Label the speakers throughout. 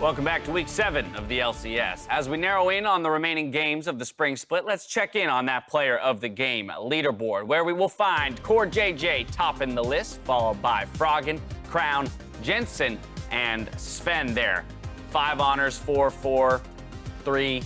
Speaker 1: Welcome back to Week 7 of the LCS. As we narrow in on the remaining games of the spring split, let's check in on that player of the game leaderboard, where we will find CoreJJ topping the list, followed by Froggen, Crown, Jensen, and Sven there. 5 honors, 4, 4, 3,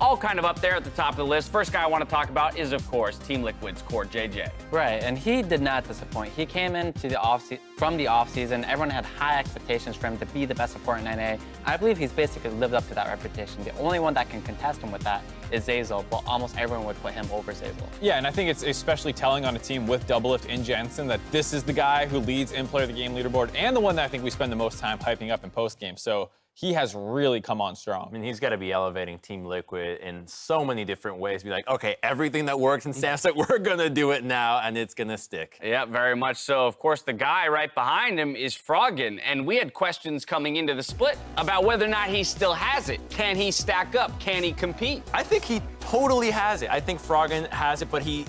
Speaker 1: all kind of up there at the top of the list. First guy I want to talk about is, of course, Team Liquid's CoreJJ.
Speaker 2: Right, and he did not disappoint. He came into the from the offseason. Everyone had high expectations for him to be the best support in NA. I believe he's basically lived up to that reputation. The only one that can contest him with that is Zeyzal, but almost everyone would put him over Zeyzal.
Speaker 3: Yeah, and I think it's especially telling on a team with Doublelift in Jensen that this is the guy who leads in player of the game leaderboard and the one that I think we spend the most time hyping up in post-game. So he has really come on strong.
Speaker 4: I mean, he's got to be elevating Team Liquid in so many different ways. Be like, okay, everything that works in Samsung, we're going to do it now, and it's going to stick.
Speaker 1: Yeah, very much so. Of course, the guy right behind him is Froggen, and we had questions coming into the split about whether or not he still has it. Can he stack up? Can he compete?
Speaker 4: I think he totally has it. I think Froggen has it, but he's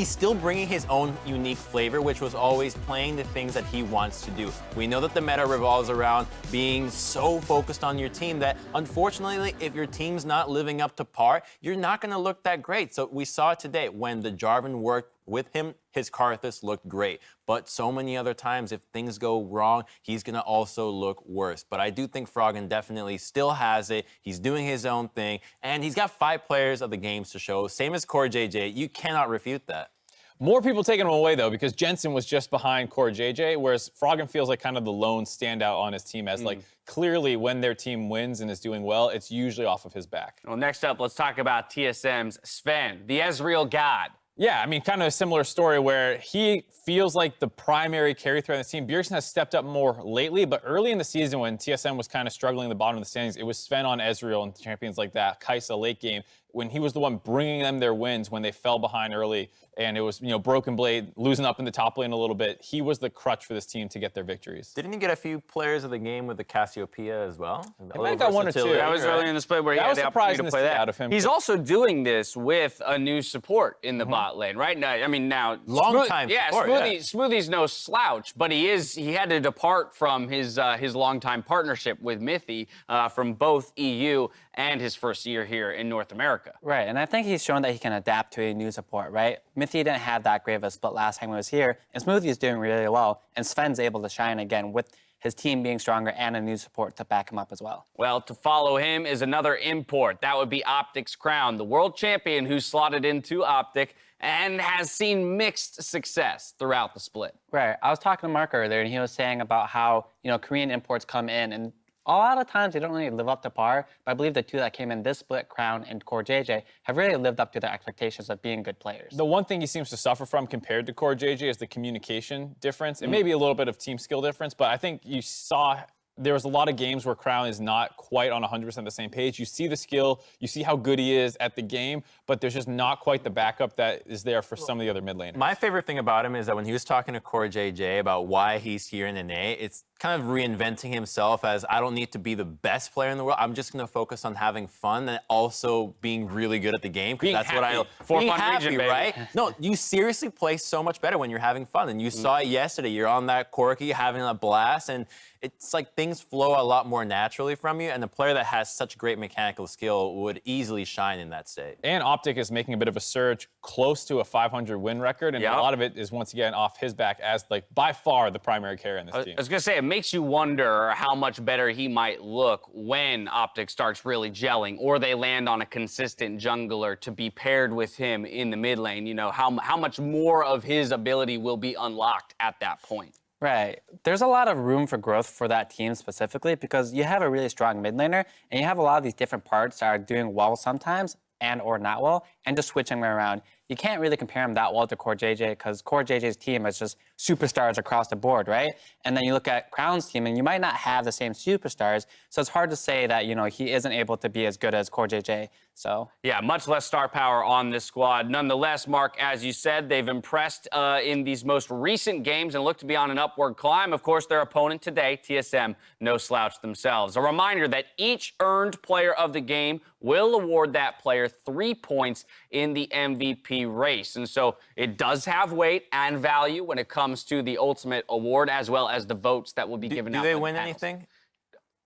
Speaker 4: still bringing his own unique flavor, which was always playing the things that he wants to do. We know that the meta revolves around being so focused on your team that, unfortunately, if your team's not living up to par, you're not going to look that great. So we saw it today when the Jarvan worked with him, his Karthus looked great. But so many other times, if things go wrong, he's going to also look worse. But I do think Froggen definitely still has it. He's doing his own thing, and he's got 5 players of the games to show. Same as CoreJJ. You cannot refute that.
Speaker 3: More people taking him away, though, because Jensen was just behind CoreJJ, whereas Froggen feels like kind of the lone standout on his team as, like, clearly when their team wins and is doing well, it's usually off of his back.
Speaker 1: Well, next up, let's talk about TSM's Sven, the Ezreal god.
Speaker 3: Yeah, I mean, kind of a similar story where he feels like the primary carry threat on the team. Bjergsen has stepped up more lately, but early in the season when TSM was kind of struggling at the bottom of the standings, it was Sven on Ezreal and champions like that, Kai'Sa late game, when he was the one bringing them their wins when they fell behind early, and it was, you know, Broken Blade losing up in the top lane a little bit. He was the crutch for this team to get their victories.
Speaker 4: Didn't he get a few players of the game with the Cassiopeia as well?
Speaker 3: He might have got 1 or 2.
Speaker 1: That was early in the split where he had the opportunity to play that.
Speaker 3: Out of him.
Speaker 1: He's also doing this with a new support in the bot lane, right? Now, I mean, now Smoothie's no slouch, but he had to depart from his longtime partnership with Mithy from both EU and his first year here in North America.
Speaker 2: Right, and I think he's shown that he can adapt to a new support, right? Mithy didn't have that great of a split last time he was here, and Smoothie is doing really well, and Sven's able to shine again with his team being stronger and a new support to back him up as well.
Speaker 1: Well, to follow him is another import. That would be OpTic's Crown, the world champion who slotted into OpTic and has seen mixed success throughout the split.
Speaker 2: Right, I was talking to Mark earlier, and he was saying about how, you know, Korean imports come in, and a lot of times they don't really live up to par, but I believe the 2 that came in this split, Crown and CoreJJ, have really lived up to their expectations of being good players.
Speaker 3: The one thing he seems to suffer from compared to CoreJJ is the communication difference. It may be a little bit of team skill difference, but I think you saw there was a lot of games where Crown is not quite on 100% the same page. You see the skill, you see how good he is at the game, but there's just not quite the backup that is there for some of the other mid laners.
Speaker 4: My favorite thing about him is that when he was talking to CoreJJ about why he's here in NA, it's kind of reinventing himself as, I don't need to be the best player in the world. I'm just going to focus on having fun and also being really good at the game. Because that's
Speaker 1: happy.
Speaker 4: what
Speaker 1: For
Speaker 4: being
Speaker 1: fun
Speaker 4: happy,
Speaker 1: region,
Speaker 4: right? No, you seriously play so much better when you're having fun. And you saw it yesterday. You're on that Corki, having a blast, and it's like things flow a lot more naturally from you, and the player that has such great mechanical skill would easily shine in that state.
Speaker 3: And OpTic is making a bit of a surge close to a 500 win record, and a lot of it is once again off his back as, like, by far the primary carry in this team.
Speaker 1: I was going to say, it makes you wonder how much better he might look when OpTic starts really gelling, or they land on a consistent jungler to be paired with him in the mid lane. You know, how much more of his ability will be unlocked at that point.
Speaker 2: Right. There's a lot of room for growth for that team specifically because you have a really strong mid laner and you have a lot of these different parts that are doing well sometimes and or not well and just switching them around. You can't really compare him that well to CoreJJ because CoreJJ's team is just superstars across the board, right? And then you look at Crown's team and you might not have the same superstars, so it's hard to say that, you know, he isn't able to be as good as CoreJJ. So
Speaker 1: yeah, much less star power on this squad. Nonetheless, Mark, as you said, they've impressed in these most recent games and look to be on an upward climb. Of course, their opponent today, TSM, no slouch themselves. A reminder that each earned player of the game will award that player 3 points in the MVP race. And so it does have weight and value when it comes to the ultimate award, as well as the votes that will be given out.
Speaker 4: Do they win anything?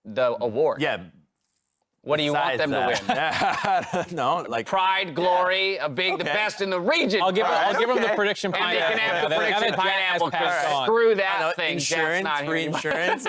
Speaker 1: The award.
Speaker 4: Yeah,
Speaker 1: What do you want them to win?
Speaker 4: I don't know. Like
Speaker 1: Pride, glory, of being the best in the region.
Speaker 3: I'll give him the prediction
Speaker 1: And
Speaker 3: pineapple.
Speaker 1: they can have the
Speaker 3: Yeah,
Speaker 1: prediction
Speaker 3: that
Speaker 1: pineapple.
Speaker 3: has passed on.
Speaker 1: Screw
Speaker 4: I
Speaker 1: that
Speaker 4: know,
Speaker 1: thing.
Speaker 4: insurance,
Speaker 1: That's not
Speaker 4: free
Speaker 1: here.
Speaker 4: insurance.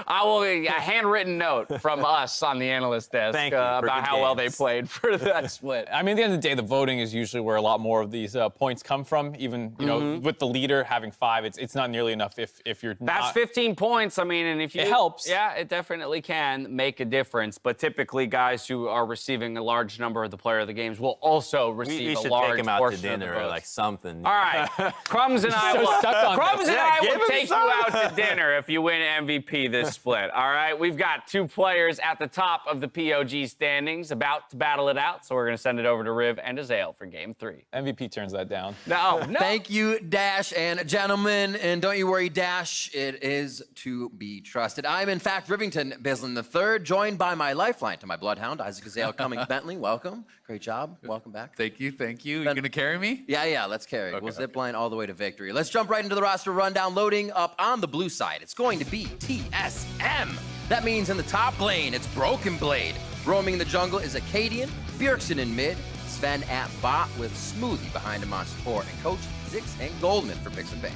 Speaker 1: I will a handwritten note from us on the analyst desk
Speaker 4: Thank you for
Speaker 1: about
Speaker 4: good
Speaker 1: how well they
Speaker 4: games.
Speaker 1: played for that split.
Speaker 3: I mean, at the end of the day, the voting is usually where a lot more of these points come from. Even with the leader having 5, it's not nearly enough if you're
Speaker 1: That's
Speaker 3: not.
Speaker 1: 15 points. I mean, and if you
Speaker 3: It helps.
Speaker 1: Yeah, it definitely can make a difference. But typically, guys who are receiving a large number of the player of the games will also receive
Speaker 4: We
Speaker 1: a
Speaker 4: should
Speaker 1: large
Speaker 4: take him out to
Speaker 1: portion of the
Speaker 4: dinner or
Speaker 1: votes.
Speaker 4: like something.
Speaker 1: All right, Crumbs and I
Speaker 3: so
Speaker 1: will,
Speaker 3: stuck on
Speaker 1: Crumbs
Speaker 3: this.
Speaker 1: and
Speaker 4: Yeah,
Speaker 1: I
Speaker 4: give
Speaker 1: will
Speaker 4: him
Speaker 1: take you
Speaker 4: some.
Speaker 1: out to dinner if you win MVP this split. All right, we've got 2 players at the top of the POG standings about to battle it out. So we're going to send it over to Riv and Azael for game 3.
Speaker 3: MVP turns that down.
Speaker 1: No.
Speaker 5: Thank you, Dash and gentlemen. And don't you worry, Dash, it is to be trusted. I'm, in fact, Rivington Bislin III, joined by my lifeline to my bloodhound, Isaac Azael Cummings Bentley. Welcome. Great job. Welcome back.
Speaker 6: Thank you. You gonna carry me?
Speaker 5: Yeah, let's carry. We'll zip line all the way to victory. Let's jump right into the roster rundown. Loading up on the blue side, it's going to be TSM. That means in the top lane, it's Broken Blade. Roaming the jungle is Acadian, Bjergsen in mid, Sven at bot with Smoothie behind him on support, and Coach Zix and Goldman for picks and bans.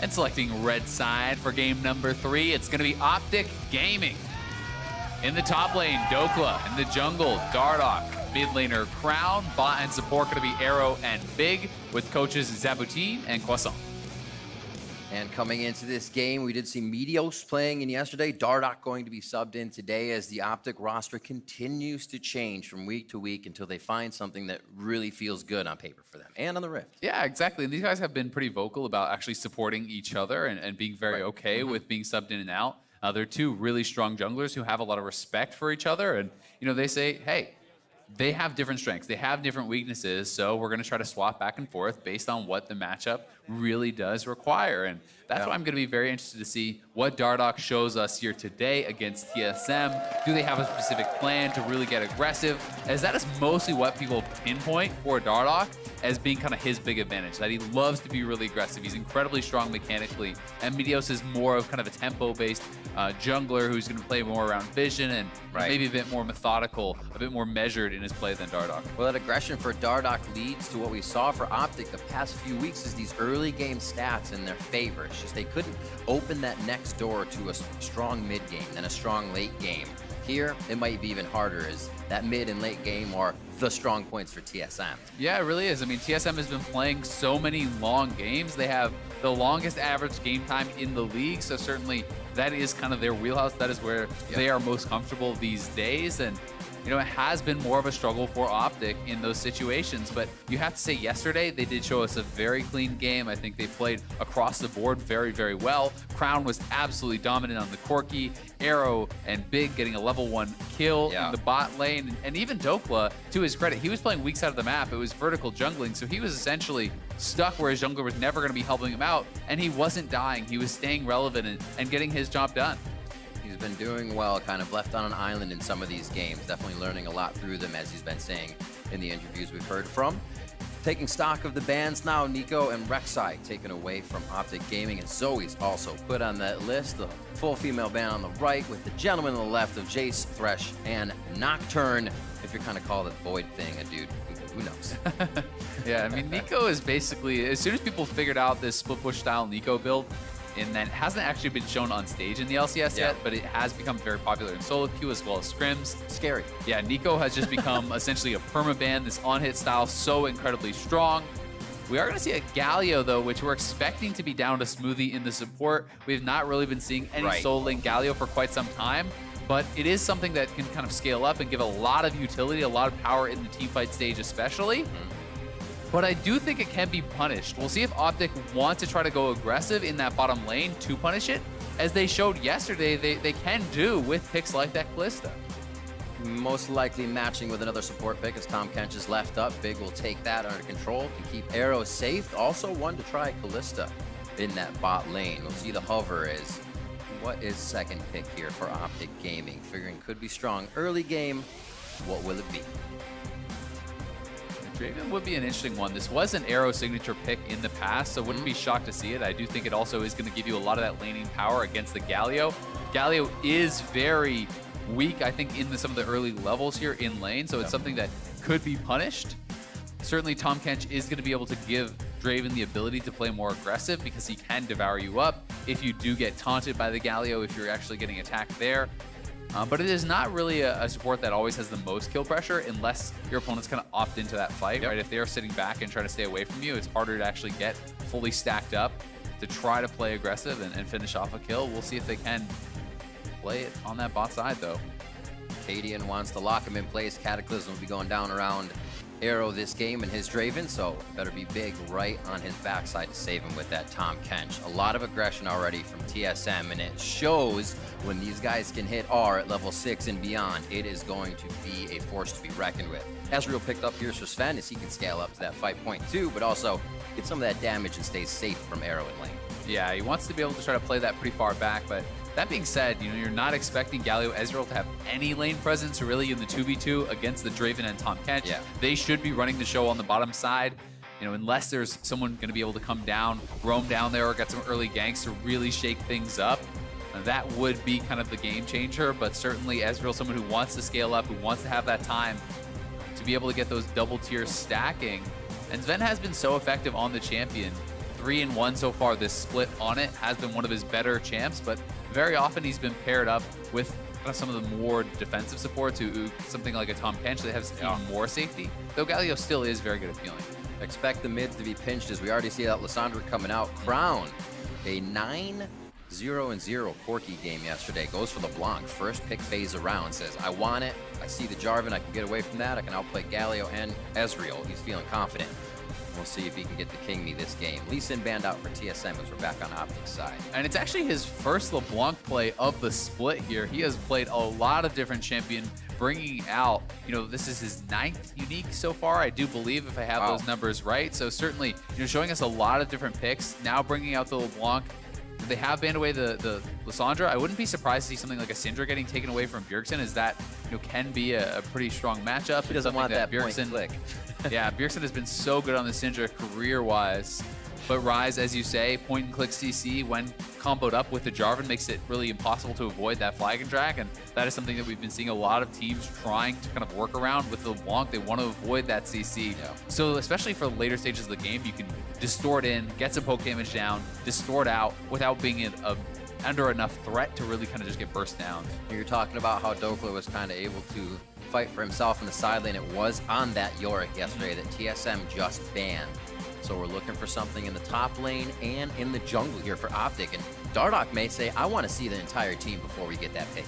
Speaker 6: And selecting red side for game number 3, it's gonna be OpTic Gaming. In the top lane, Dokla. In the jungle, Dardoch. Mid laner, Crown. Bot and support gonna be Arrow and Big, with coaches Zabutin and Croissant.
Speaker 5: And coming into this game, we did see Medios playing in yesterday. Dardoch going to be subbed in today as the OpTic roster continues to change from week to week until they find something that really feels good on paper for them and on the Rift.
Speaker 6: Yeah, exactly. And these guys have been pretty vocal about actually supporting each other and being very okay with being subbed in and out. They're 2 really strong junglers who have a lot of respect for each other. And, they say, hey, they have different strengths. They have different weaknesses. So we're going to try to swap back and forth based on what the matchup really does require. And that's why I'm going to be very interested to see what Dardoch shows us here today against TSM. Do they have a specific plan to really get aggressive? As that is mostly what people pinpoint for Dardoch as being kind of his big advantage, that he loves to be really aggressive. He's incredibly strong mechanically. And Medios is more of kind of a tempo-based jungler who's going to play more around vision and maybe a bit more methodical, a bit more measured in his play than Dardoch.
Speaker 5: Well, that aggression for Dardoch leads to what we saw for OpTic the past few weeks is these early game stats in their favor. It's just they couldn't open that next door to a strong mid game and a strong late game. Here, it might be even harder as that mid and late game are the strong points for TSM.
Speaker 6: Yeah, it really is. I mean, TSM has been playing so many long games. They have the longest average game time in the league, so certainly that is kind of their wheelhouse. That is where they are most comfortable these days. And it has been more of a struggle for OpTic in those situations. But you have to say yesterday, they did show us a very clean game. I think they played across the board very, very well. Crown was absolutely dominant on the Corki. Arrow and Big getting a level 1 kill in the bot lane. And even Dokla, to his credit, he was playing weak side of the map. It was vertical jungling, so he was essentially stuck where his jungler was never going to be helping him out. And he wasn't dying. He was staying relevant and getting his job done.
Speaker 5: He's been doing well, kind of left on an island in some of these games. Definitely learning a lot through them, as he's been saying in the interviews we've heard from. Taking stock of the bans now, Nico and Rek'Sai taken away from OpTic Gaming, and Zoe's also put on that list. The full female ban on the right, with the gentleman on the left of Jace, Thresh, and Nocturne. If you're kind of call it Void thing, a dude, who knows?
Speaker 6: Yeah, I mean, Nico is basically, as soon as people figured out this split push style Nico build, and that hasn't actually been shown on stage in the LCS yet, but it has become very popular in solo queue as well as scrims.
Speaker 5: Scary.
Speaker 6: Yeah, Nico has just become essentially a permaban, this on-hit style so incredibly strong. We are going to see a Galio, though, which we're expecting to be down to Smoothie in the support. We have not really been seeing any solo lane Galio for quite some time, but it is something that can kind of scale up and give a lot of utility, a lot of power in the teamfight stage especially. But I do think it can be punished. We'll see if OpTic want to try to go aggressive in that bottom lane to punish it. As they showed yesterday, they can do with picks like that Kalista.
Speaker 5: Most likely matching with another support pick as Tom Kench is left up. Big will take that under control to keep Arrow safe. Also one to try Kalista in that bot lane. We'll see the hover is what is second pick here for OpTic Gaming. Figuring could be strong early game. What will it be?
Speaker 6: Draven would be an interesting one. This was an Arrow signature pick in the past, so wouldn't be shocked to see it. I do think it also is going to give you a lot of that laning power against the Galio. Galio is very weak, I think, in some of the early levels here in lane, so it's something that could be punished. Certainly, Tahm Kench is going to be able to give Draven the ability to play more aggressive because he can devour you up if you do get taunted by the Galio, if you're actually getting attacked there. But it is not really a support that always has the most kill pressure unless your opponent's kind of opt into that fight, right? If they are sitting back and trying to stay away from you, it's harder to actually get fully stacked up to try to play aggressive and finish off a kill. We'll see if they can play it on that bot side, though.
Speaker 5: Cadian wants to lock him in place. Cataclysm will be going down around Arrow this game and his Draven, so better be big right on his backside to save him with that Tahm Kench. A lot of aggression already from TSM, and it shows when these guys can hit R at level 6 and beyond. It is going to be a force to be reckoned with. Ezreal picked up here for Sven as he can scale up to that 5.2, but also get some of that damage and stay safe from Arrow in lane.
Speaker 6: Yeah, he wants to be able to try to play that pretty far back, but that being said, you're not expecting Galio Ezreal to have any lane presence really in the 2v2 against the Draven and Tahm Kench.
Speaker 5: Yeah.
Speaker 6: They should be running the show on the bottom side, unless there's someone going to be able to come down, roam down there, or get some early ganks to really shake things up. That would be kind of the game changer, but certainly Ezreal, someone who wants to scale up, who wants to have that time to be able to get those double tiers stacking. And Sven has been so effective on the champion. 3-1 so far. This split on it has been one of his better champs, but very often he's been paired up with kind of some of the more defensive supports, who something like a Tahm Kench that has even more safety, though Galio still is very good at healing.
Speaker 5: Expect the mids to be pinched as we already see that Lissandra coming out. Crown, a 9-0-0 Corki game yesterday, goes for the Blanc. First pick phase around, says, I want it. I see the Jarvan. I can get away from that. I can outplay Galio and Ezreal. He's feeling confident. We'll see if he can get the King Me this game. Lee Sin banned out for TSM as we're back on OpTic side.
Speaker 6: And it's actually his first LeBlanc play of the split here. He has played a lot of different champion, bringing out, this is his 9th unique so far, I do believe, if I have those numbers right. So certainly, showing us a lot of different picks, now bringing out the LeBlanc. They have banned away the Lissandra. I wouldn't be surprised to see something like a Syndra getting taken away from Bjergsen, as that can be a pretty strong matchup.
Speaker 5: He doesn't want that point click.
Speaker 6: Yeah, Bjergsen has been so good on the Syndra career-wise. But Ryze, as you say, point and click CC when comboed up with the Jarvan makes it really impossible to avoid that flag and drag, and that is something that we've been seeing a lot of teams trying to kind of work around with the LeBlanc. They want to avoid that CC. Yeah. So especially for later stages of the game, you can distort in, get some poke damage down, distort out without being under enough threat to really kind of just get burst down.
Speaker 5: You're talking about how Dokla was kind of able to fight for himself in the side lane. It was on that Yorick yesterday that TSM just banned. So we're looking for something in the top lane and in the jungle here for OpTic. And Dardoch may say, I want to see the entire team before we get that pick.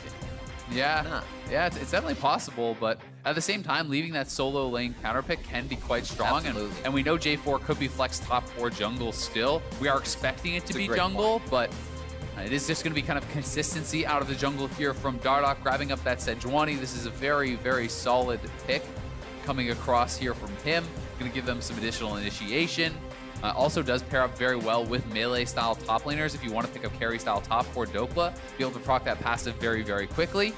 Speaker 6: Yeah, it's definitely possible, but at the same time, leaving that solo lane counter pick can be quite strong. And we know J4 could be flex top or jungle still. We are expecting it to be jungle, but it is just going to be kind of consistency out of the jungle here from Dardoch, grabbing up that Sejuani. This is a very, very solid pick coming across here from him. Going to give them some additional initiation. Also does pair up very well with melee-style top laners if you want to pick up carry-style top for Dokla. Be able to proc that passive very, very quickly.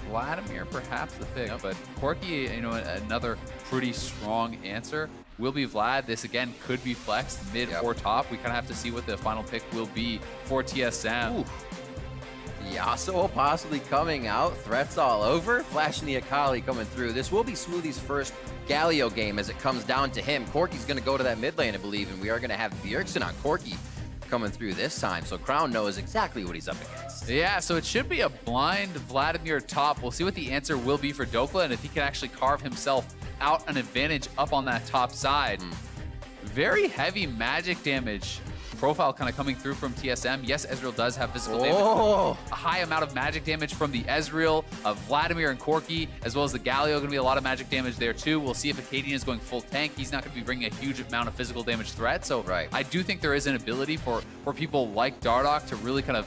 Speaker 6: Vladimir, perhaps the pick, but Corki, another pretty strong answer. Will be Vlad. This, again, could be flexed mid or top. We kind of have to see what the final pick will be for TSM.
Speaker 5: Ooh. Yasuo possibly coming out. Threats all over. Flashing the Akali coming through. This will be Smoothie's first Galio game as it comes down to him. Corki's going to go to that mid lane, I believe, and we are going to have Bjergsen on Corki coming through this time. So Crown knows exactly what he's up against.
Speaker 6: Yeah, so it should be a blind Vladimir top. We'll see what the answer will be for Dokla and if he can actually carve himself out an advantage up on that top side. Very heavy magic damage profile kind of coming through from TSM. Yes, Ezreal does have physical damage. A high amount of magic damage from the Ezreal, Vladimir and Corki, as well as the Galio. Going to be a lot of magic damage there too. We'll see if Acadian is going full tank. He's not going to be bringing a huge amount of physical damage threat. So I do think there is an ability for people like Dardoch to really kind of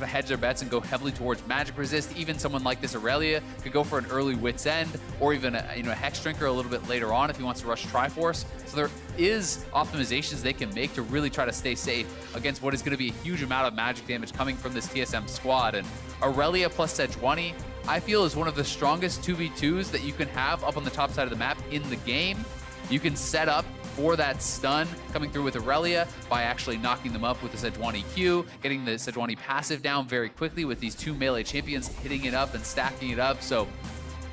Speaker 6: hedge their bets and go heavily towards magic resist. Even someone like this Aurelia could go for an early Wit's End, or even a Hex Drinker a little bit later on if he wants to rush Triforce. So there is optimizations they can make to really try to stay safe against what is going to be a huge amount of magic damage coming from this TSM squad. And Aurelia plus Sejuani, I feel, is one of the strongest 2v2s that you can have up on the top side of the map in the game. You can set up for that stun coming through with Aurelia by actually knocking them up with the Sejuani Q, getting the Sejuani passive down very quickly with these two melee champions hitting it up and stacking it up. So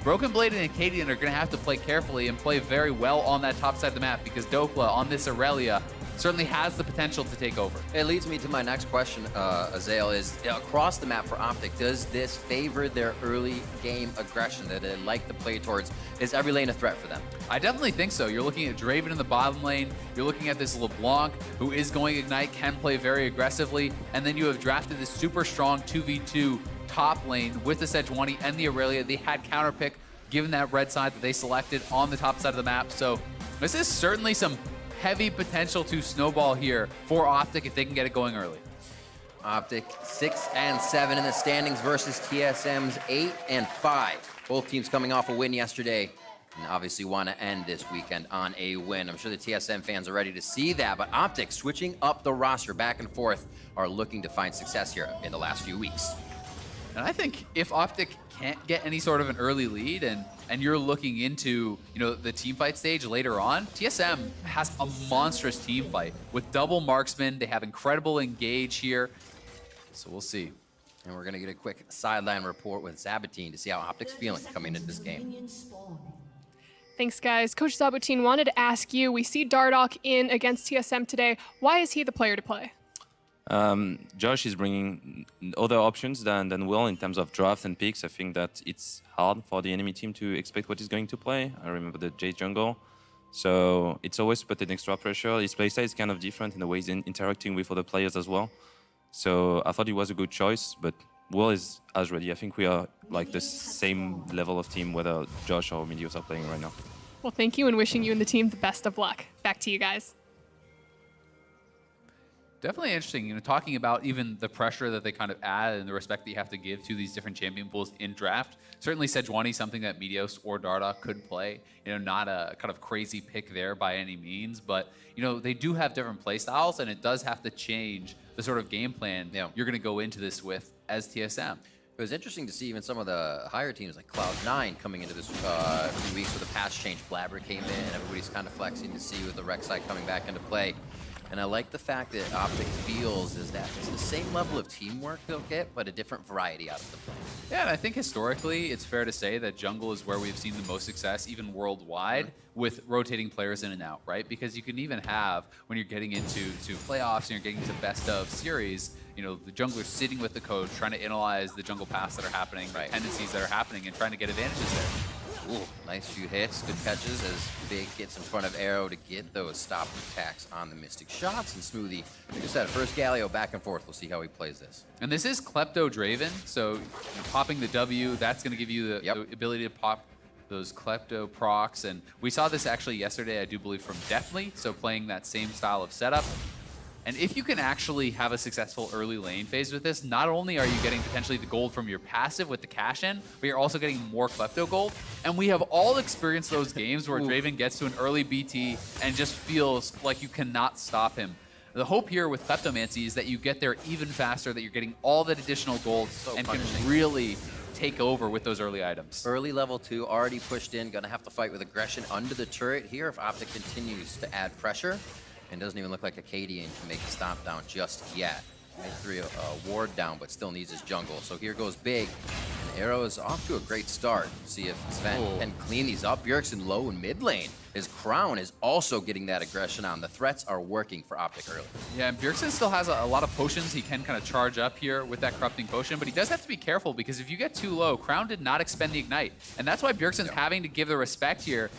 Speaker 6: Broken Blade and Acadian are going to have to play carefully and play very well on that top side of the map because Dokla on this Aurelia certainly has the potential to take over.
Speaker 5: It leads me to my next question, Azael, is across the map for OpTic, does this favor their early game aggression that they like to play towards? Is every lane a threat for them?
Speaker 6: I definitely think so. You're looking at Draven in the bottom lane. You're looking at this LeBlanc, who is going Ignite, can play very aggressively. And then you have drafted this super strong 2v2 top lane with the Sejuani and the Aurelia. They had counterpick, given that red side that they selected on the top side of the map. So this is certainly some heavy potential to snowball here for OpTic if they can get it going early.
Speaker 5: OpTic 6 and 7 in the standings versus TSM's 8 and 5. Both teams coming off a win yesterday and obviously want to end this weekend on a win. I'm sure the TSM fans are ready to see that, but OpTic switching up the roster back and forth are looking to find success here in the last few weeks.
Speaker 6: And I think if OpTic can't get any sort of an early lead and you're looking into, the team fight stage later on, TSM has a monstrous team fight with double marksman. They have incredible engage here. So we'll see.
Speaker 5: And we're going to get a quick sideline report with Sabatine to see how OpTic's feeling coming into this game.
Speaker 7: Thanks, guys. Coach Sabatine, wanted to ask you, we see Dardoch in against TSM today. Why is he the player to play?
Speaker 8: Josh is bringing other options than Will in terms of drafts and picks. I think that it's hard for the enemy team to expect what he's going to play. I remember the Jade jungle. So it's always put an extra pressure. His playstyle is kind of different in the way he's interacting with other players as well. So I thought it was a good choice, but Will is as ready. I think we are like the same level of team, whether Josh or Medios are playing right now.
Speaker 7: Well, thank you, and wishing you and the team the best of luck. Back to you guys.
Speaker 6: Definitely interesting, talking about even the pressure that they kind of add and the respect that you have to give to these different champion pools in draft. Certainly Sejuani, something that Medios or Dardoch could play. Not a kind of crazy pick there by any means, but they do have different play styles, and it does have to change the sort of game plan you're going to go into this with as TSM.
Speaker 5: It was interesting to see even some of the higher teams like Cloud9 coming into this few weeks with the patch change. Blabber came in, everybody's kind of flexing to see with the Rek'Sai coming back into play. And I like the fact that OpTic feels is that it's the same level of teamwork they'll get, but a different variety out of the play.
Speaker 6: Yeah, and I think historically, it's fair to say that jungle is where we've seen the most success, even worldwide, with rotating players in and out, right? Because you can even have, when you're getting into playoffs and you're getting to best of series, the jungler's sitting with the coach, trying to analyze the jungle paths that are happening, the tendencies that are happening, and trying to get advantages there.
Speaker 5: Ooh, nice few hits, good catches as Big gets in front of Arrow to get those stop attacks on the Mystic shots. And Smoothie, like I said, first Galio back and forth. We'll see how he plays this.
Speaker 6: And this is Klepto Draven, so popping the W, that's going to give you the ability to pop those Klepto procs. And we saw this actually yesterday, I do believe, from Deathly, so playing that same style of setup. And if you can actually have a successful early lane phase with this, not only are you getting potentially the gold from your passive with the cash-in, but you're also getting more Klepto gold. And we have all experienced those games where Draven gets to an early BT and just feels like you cannot stop him. The hope here with Kleptomancy is that you get there even faster, that you're getting all that additional gold and can really take over with those early items.
Speaker 5: Early level 2 already pushed in, gonna have to fight with aggression under the turret here if OpTic continues to add pressure. And doesn't even look like Acadian can make a stomp down just yet. Made 3 ward down, but still needs his jungle. So here goes Big. And Arrow is off to a great start. See if Sven can clean these up. Bjergsen low in mid lane. His Crown is also getting that aggression on. The threats are working for OpTic early.
Speaker 6: Yeah, and Bjergsen still has a lot of potions. He can kind of charge up here with that corrupting potion, but he does have to be careful because if you get too low, Crown did not expend the Ignite. And that's why Bjergsen's having to give the respect here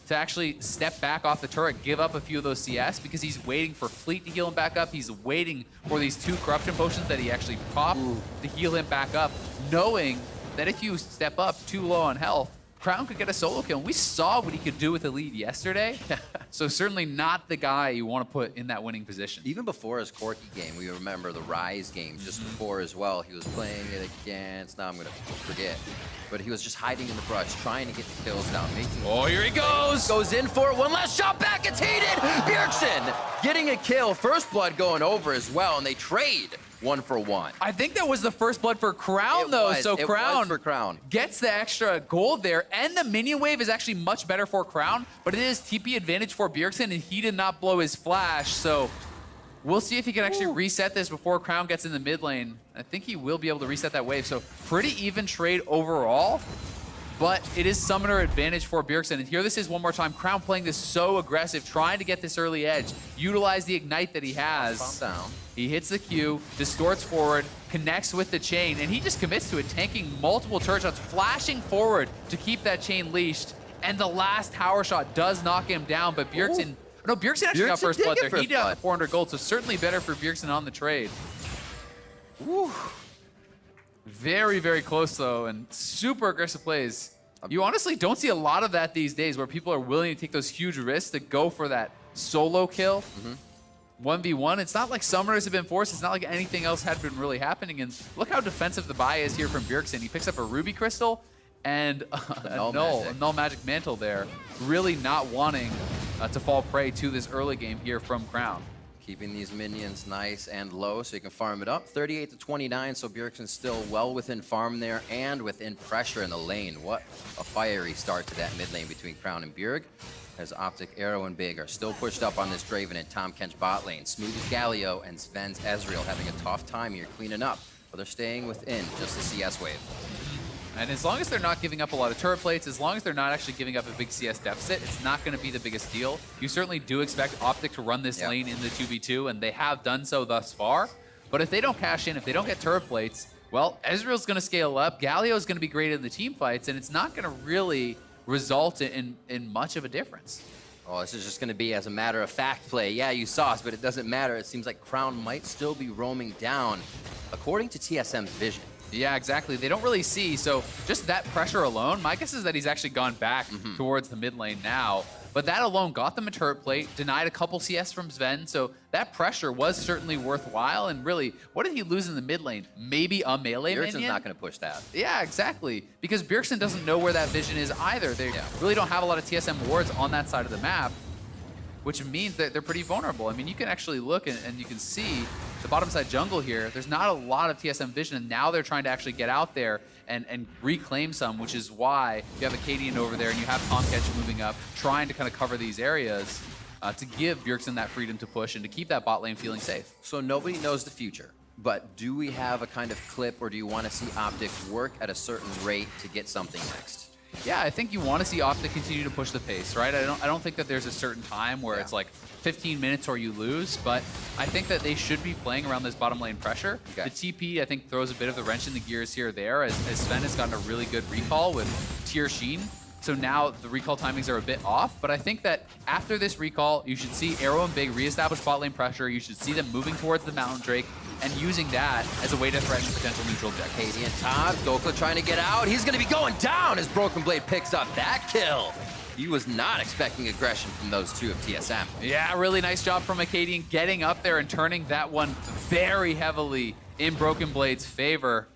Speaker 6: to actually step back off the turret, give up a few of those CS because he's waiting for Fleet to heal him back up. He's waiting for these 2 corruption potions that he actually popped to heal him back up, knowing that if you step up too low on health, Crown could get a solo kill. And we saw what he could do with the lead yesterday. So certainly not the guy you want to put in that winning position.
Speaker 5: Even before his Corki game, we remember the Rise game just before as well. He was playing it against, now I'm going to forget. But he was just hiding in the brush, trying to get the kills down.
Speaker 6: Here he goes!
Speaker 5: Goes in for it. One last shot back. It's heated. Bjergsen getting a kill. First blood going over as well, and they trade. 1-for-1.
Speaker 6: I think that was the first blood for Crown, though. So
Speaker 5: It
Speaker 6: Crown
Speaker 5: was for Crown.
Speaker 6: gets the extra gold there, and the minion wave is actually much better for Crown, but it is TP advantage for Bjergsen, and he did not blow his flash, so we'll see if he can actually reset this before Crown gets in the mid lane. I think he will be able to reset that wave, so pretty even trade overall, but it is summoner advantage for Bjergsen, and here this is one more time. Crown playing this so aggressive, trying to get this early edge, utilize the ignite that he has.
Speaker 5: Down.
Speaker 6: He hits the Q, distorts forward, connects with the chain, and he just commits to it, tanking multiple turret shots, flashing forward to keep that chain leashed. And the last tower shot does knock him down, but Bjergsen... No, Bjergsen actually got first blood there. He did have 400 gold, so certainly better for Bjergsen on the trade. Woo. Very, very close, though, and super aggressive plays. You honestly don't see a lot of that these days, where people are willing to take those huge risks to go for that solo kill. 1v1. It's not like summoners have been forced. It's not like anything else had been really happening. And look how defensive the buy is here from Bjergsen. He picks up a Ruby Crystal and a null magic mantle there. Really not wanting to fall prey to this early game here from Crown.
Speaker 5: Keeping these minions nice and low so you can farm it up. 38-29, so Bjergsen's still well within farm there and within pressure in the lane. What a fiery start to that mid lane between Crown and Bjerg. As OpTic, Arrow, and Big are still pushed up on this Draven and Tahm Kench bot lane. Smooth as Galio and Sven's Ezreal having a tough time here cleaning up, but they're staying within just the CS wave.
Speaker 6: And as long as they're not giving up a lot of turret plates, as long as they're not actually giving up a big CS deficit, it's not going to be the biggest deal. You certainly do expect OpTic to run this lane in the 2v2, and they have done so thus far. But if they don't cash in, if they don't get turret plates, well, Ezreal's going to scale up, Galio's going to be great in the team fights, and it's not going to really result in much of a difference.
Speaker 5: Oh, this is just going to be as a matter of fact play. Yeah, you saw us, but it doesn't matter. It seems like Crown might still be roaming down, according to TSM's vision.
Speaker 6: Yeah, exactly. They don't really see, so just that pressure alone, my guess is that he's actually gone back towards the mid lane now. But that alone got them a turret plate, denied a couple CS from Sven, so that pressure was certainly worthwhile. And really, what did he lose in the mid lane? Maybe a melee minion?
Speaker 5: Bjergsen's not going to push that.
Speaker 6: Yeah, exactly. Because Bjergsen doesn't know where that vision is either. They really don't have a lot of TSM wards on that side of the map, which means that they're pretty vulnerable. I mean, you can actually look and you can see the bottom side jungle here. There's not a lot of TSM vision, and now they're trying to actually get out there and reclaim some, which is why you have Acadian over there and you have Tahm Kench moving up, trying to kind of cover these areas to give Bjergsen that freedom to push and to keep that bot lane feeling safe.
Speaker 5: So nobody knows the future, but do we have a kind of clip, or do you want to see OpTic work at a certain rate to get something next?
Speaker 6: Yeah, I think you want to see OpTic continue to push the pace, right? I don't think that there's a certain time where it's like 15 minutes or you lose, but I think that they should be playing around this bottom lane pressure. The TP, I think, throws a bit of the wrench in the gears here or there, as Sven has gotten a really good recall with Tier Sheen. So now the recall timings are a bit off, but I think that after this recall, you should see Arrow and Big reestablish bot lane pressure. You should see them moving towards the Mountain Drake and using that as a way to threaten potential neutral objectives.
Speaker 5: Acadian top, Dokla trying to get out. He's going to be going down as Broken Blade picks up that kill. He was not expecting aggression from those two of TSM.
Speaker 6: Yeah, really nice job from Acadian getting up there and turning that one very heavily in Broken Blade's favor.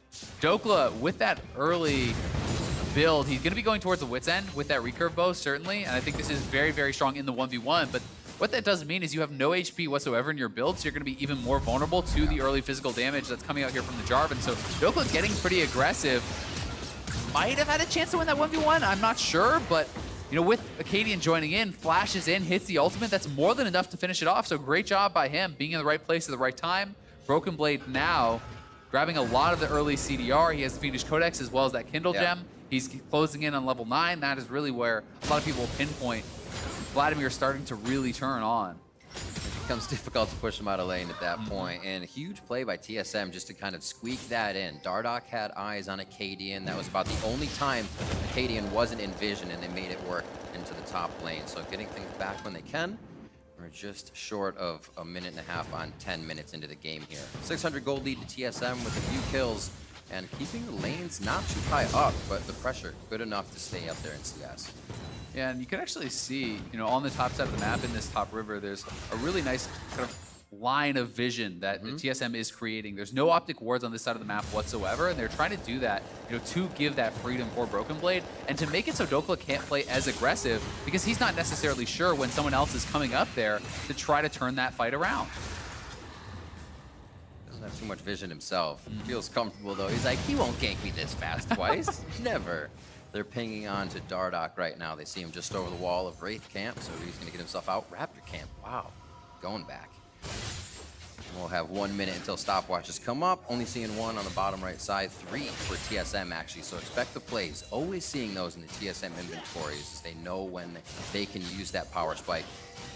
Speaker 6: Dokla with that early build, he's going to be going towards the Wit's End with that recurve bow, certainly, and I think this is very, very strong in the 1v1, but what that does mean is you have no HP whatsoever in your build, so you're going to be even more vulnerable to the early physical damage that's coming out here from the Jarvan. So Dokla getting pretty aggressive. Might have had a chance to win that 1v1, I'm not sure, but you know, with Acadian joining in, flashes in, hits the ultimate, that's more than enough to finish it off. So great job by him, being in the right place at the right time. Broken Blade now grabbing a lot of the early CDR. He has the Fiendish Codex as well as that Kindle gem. He's closing in on level 9. That is really where a lot of people pinpoint Vladimir starting to really turn on.
Speaker 5: It becomes difficult to push him out of lane at that point. And a huge play by TSM just to kind of squeak that in. Dardoch had eyes on Acadian. That was about the only time Acadian wasn't in vision, and they made it work into the top lane. So getting things back when they can. We're just short of a minute and a half on 10 minutes into the game here. 600 gold lead to TSM with a few kills, and keeping the lanes not too high up, but the pressure good enough to stay up there in CS.
Speaker 6: Yeah, and you can actually see, you know, on the top side of the map in this top river, there's a really nice kind of line of vision that the TSM is creating. There's no OpTic wards on this side of the map whatsoever, and they're trying to do that, you know, to give that freedom for Broken Blade and to make it so Dokla can't play as aggressive, because he's not necessarily sure when someone else is coming up there to try to turn that fight around.
Speaker 5: Doesn't have too much vision himself. Feels comfortable though. He's like, he won't gank me this fast twice. Never. They're pinging on to Dardoch right now. They see him just over the wall of Wraith camp, so he's gonna get himself out. Raptor camp, wow, going back. We'll have 1 minute until stopwatches come up. Only seeing one on the bottom right side, 3 for TSM actually. So expect the plays. Always seeing those in the TSM inventories as they know when they can use that power spike,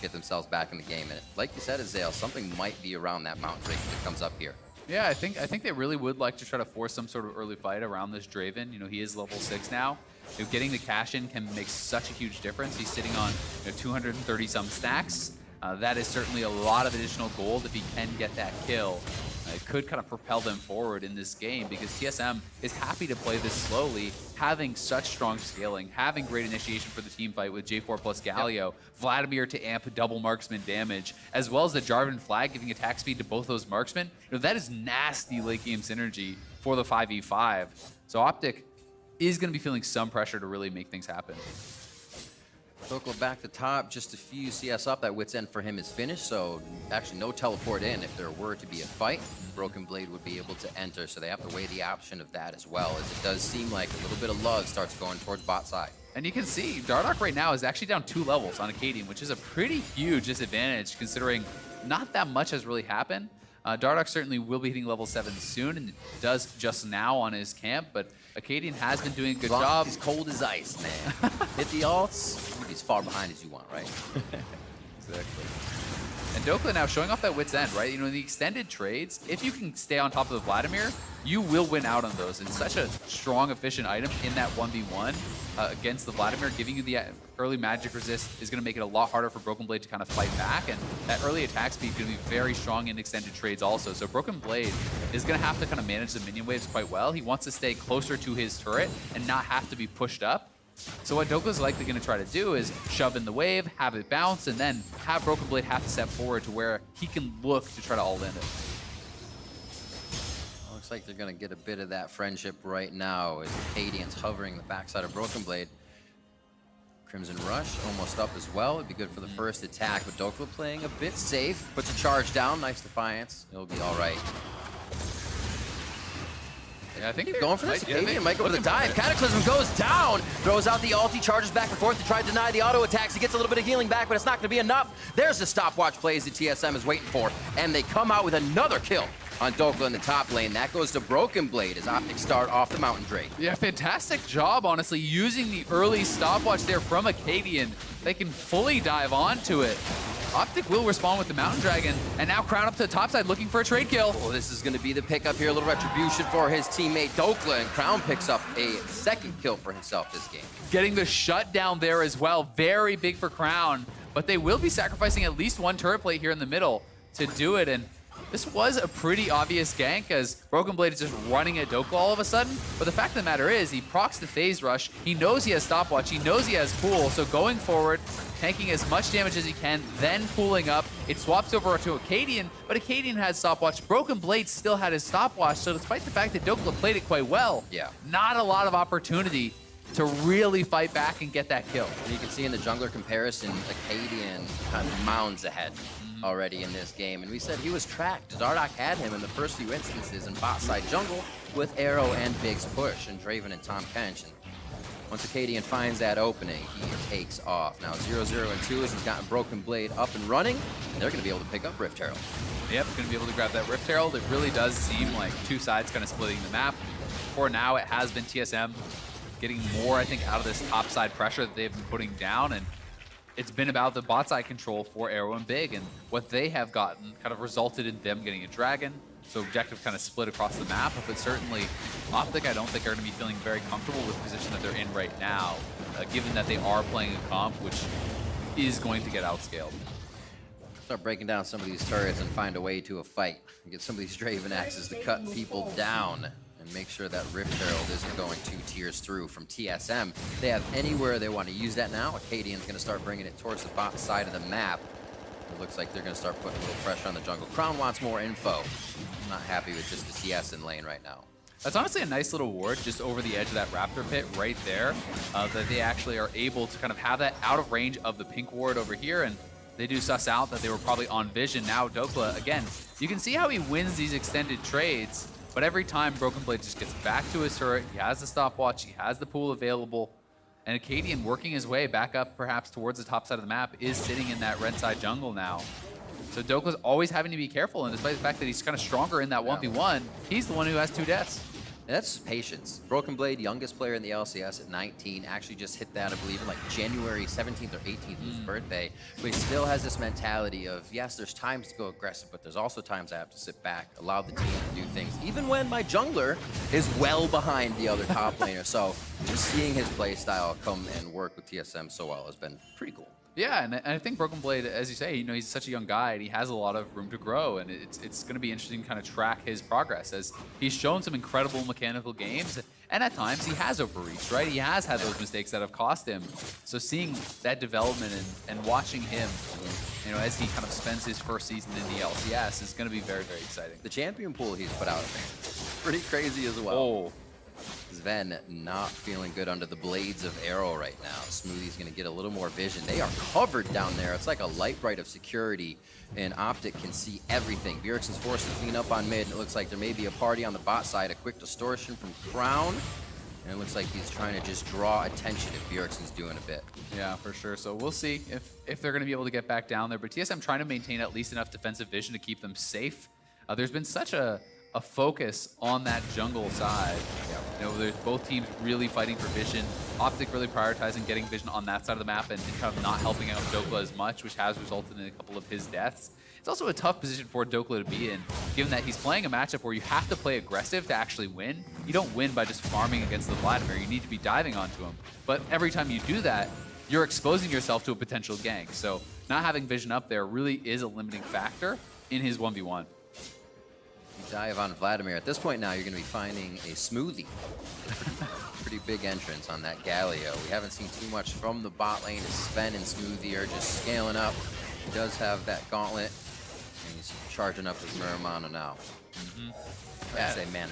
Speaker 5: get themselves back in the game. And like you said, Azale, something might be around that Mountain Drake that comes up here.
Speaker 6: Yeah, I think they really would like to try to force some sort of early fight around this Draven. You know, he is level 6 now. You know, getting the cash in can make such a huge difference. He's sitting on 230 some stacks. That is certainly a lot of additional gold if he can get that kill. It could kind of propel them forward in this game because TSM is happy to play this slowly, having such strong scaling, having great initiation for the team fight with J4 plus Galio, Vladimir to amp double marksman damage, as well as the Jarvan flag giving attack speed to both those marksmen. You know, that is nasty late game synergy for the 5v5. So OpTic is going to be feeling some pressure to really make things happen.
Speaker 5: Dokla back to top, just a few CS up. That wit's end for him is finished, so actually no teleport in if there were to be a fight. Broken Blade would be able to enter, so they have to weigh the option of that as well, as it does seem like a little bit of love starts going towards bot side.
Speaker 6: And you can see Dardoch right now is actually down 2 levels on Acadian, which is a pretty huge disadvantage considering not that much has really happened. Dardoch certainly will be hitting level 7 soon, and does just now on his camp, but Acadian has been doing a good job.
Speaker 5: He's cold as ice, man. Hit the ults, you can be as far behind as you want, right?
Speaker 6: Exactly. And Dokla now showing off that wit's end, right? You know, in the extended trades, if you can stay on top of the Vladimir, you will win out on those. It's such a strong, efficient item in that 1v1 against the Vladimir. Giving you the early magic resist is going to make it a lot harder for Broken Blade to kind of fight back. And that early attack speed is going to be very strong in extended trades also. So Broken Blade is going to have to kind of manage the minion waves quite well. He wants to stay closer to his turret and not have to be pushed up. So what Dokla's likely going to try to do is shove in the wave, have it bounce, and then have Broken Blade have to step forward to where he can look to try to all in it.
Speaker 5: Looks like they're going to get a bit of that friendship right now as Acadian's hovering the backside of Broken Blade. Crimson Rush almost up as well. It'd be good for the first attack, but Dokla playing a bit safe. Puts a charge down. Nice Defiance. It'll be all right.
Speaker 6: Yeah, I think
Speaker 5: Keep going for this. Acadian might go for the dive. Cataclysm goes down. Throws out the ult. He charges back and forth to try to deny the auto attacks. He gets a little bit of healing back, but it's not going to be enough. There's the stopwatch plays that TSM is waiting for. And they come out with another kill on Dokla in the top lane. That goes to Broken Blade as OpTic start off the Mountain Drake.
Speaker 6: Yeah, fantastic job, honestly, using the early stopwatch there from Acadian. They can fully dive onto it. OpTic will respond with the Mountain Dragon, and now Crown up to the top side looking for a trade kill.
Speaker 5: Oh, this is going to be the pickup here. A little retribution for his teammate Dokla, and Crown picks up a second kill for himself this game.
Speaker 6: Getting the shutdown there as well. Very big for Crown, but they will be sacrificing at least one turret plate here in the middle to do it, and this was a pretty obvious gank as Broken Blade is just running at Dokla all of a sudden. But the fact of the matter is, he procs the phase rush. He knows he has stopwatch. He knows he has pool. So going forward, tanking as much damage as he can, then pooling up. It swaps over to Acadian, but Acadian has stopwatch. Broken Blade still had his stopwatch. So despite the fact that Dokla played it quite well, not a lot of opportunity to really fight back and get that kill.
Speaker 5: And you can see in the jungler comparison, Acadian kind of mounds ahead already in this game. And we said he was tracked. Dardoch had him in the first few instances in bot side jungle with Arrow and Big's push and Draven and Tom Kench. And once Acadian finds that opening, he takes off. Now 0-0 and 2 as he's gotten Broken Blade up and running, and they're going to be able to pick up Rift Herald.
Speaker 6: Yep, going to be able to grab that Rift Herald. It really does seem like two sides kind of splitting the map. For now, it has been TSM getting more, I think, out of this top side pressure that they've been putting down, and it's been about the bot side control for Arrow and Big, and what they have gotten kind of resulted in them getting a dragon. So objective kind of split across the map, but certainly OpTic I don't think are going to be feeling very comfortable with the position that they're in right now, given that they are playing a comp which is going to get outscaled.
Speaker 5: Start breaking down some of these turrets and find a way to a fight. Get some of these Draven axes to cut people down and make sure that Rift Herald isn't going 2 tiers through from TSM. They have anywhere they want to use that now. Acadian's going to start bringing it towards the bot side of the map. It looks like they're going to start putting a little pressure on the jungle. Crown wants more info. I'm not happy with just the CS in lane right now.
Speaker 6: That's honestly a nice little ward just over the edge of that Raptor pit right there, that they actually are able to kind of have that out of range of the pink ward over here, and They do suss out that they were probably on vision. Now Dokla, again, you can see how he wins these extended trades, but every time Broken Blade just gets back to his turret, he has the stopwatch, he has the pool available, and Acadian working his way back up perhaps towards the top side of the map is sitting in that red side jungle now. So Dokla's always having to be careful, and despite the fact that he's kind of stronger in that 1v1, he's the one who has 2 deaths.
Speaker 5: And that's patience. Broken Blade, youngest player in the LCS at 19, actually just hit that, I believe, in like January 17th or 18th, his birthday. But he still has this mentality of, yes, there's times to go aggressive, but there's also times I have to sit back, allow the team to do things, even when my jungler is well behind the other top laner. So just seeing his play style come and work with TSM so well has been pretty cool.
Speaker 6: Yeah, and I think Broken Blade, as you say, you know, he's such a young guy and he has a lot of room to grow, and it's going to be interesting to kind of track his progress as he's shown some incredible mechanical games, and at times he has overreached, right? He has had those mistakes that have cost him. So seeing that development and watching him, you know, as he kind of spends his first season in the LCS is going to be very, very exciting.
Speaker 5: The champion pool he's put out, pretty crazy as well.
Speaker 6: Oh.
Speaker 5: Sven not feeling good under the blades of arrow right now. Smoothie's going to get a little more vision. They are covered down there. It's like a light bright of security, and OpTic can see everything. Bjergsen's forced to clean up on mid, and it looks like there may be a party on the bot side. A quick distortion from Crown, and it looks like he's trying to just draw attention if Bjergsen's doing a bit.
Speaker 6: Yeah, for sure. So we'll see if they're going to be able to get back down there. But TSM trying to maintain at least enough defensive vision to keep them safe. There's been such a focus on that jungle side. You know, there's both teams really fighting for vision. OpTic really prioritizing getting vision on that side of the map and kind of not helping out Dokla as much, which has resulted in a couple of his deaths. It's also a tough position for Dokla to be in, given that he's playing a matchup where you have to play aggressive to actually win. You don't win by just farming against the Vladimir. You need to be diving onto him. But every time you do that, you're exposing yourself to a potential gank. So not having vision up there really is a limiting factor in his 1v1.
Speaker 5: Dive on Vladimir. At this point now, you're going to be finding a Smoothie. Pretty big entrance on that Galio. We haven't seen too much from the bot lane as Sven and Smoothie are just scaling up. He does have that gauntlet, and he's charging up his Muramana now. I'd say man.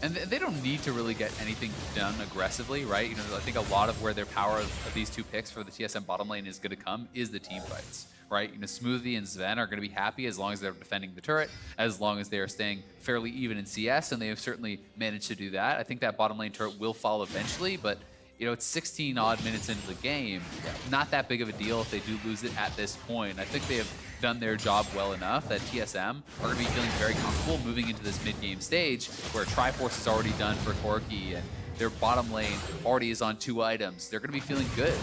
Speaker 6: And they don't need to really get anything done aggressively, right? You know, I think a lot of where their power of these 2 picks for the TSM bottom lane is going to come is the team fights. Right, you know, Smoothie and Sven are going to be happy as long as they're defending the turret, as long as they are staying fairly even in CS, and they have certainly managed to do that. I think that bottom lane turret will fall eventually, but you know, it's 16 odd minutes into the game. Not that big of a deal if they do lose it at this point. I think they have done their job well enough that TSM are going to be feeling very comfortable moving into this mid-game stage where Triforce is already done for Corki and their bottom lane already is on 2 items. They're going to be feeling good.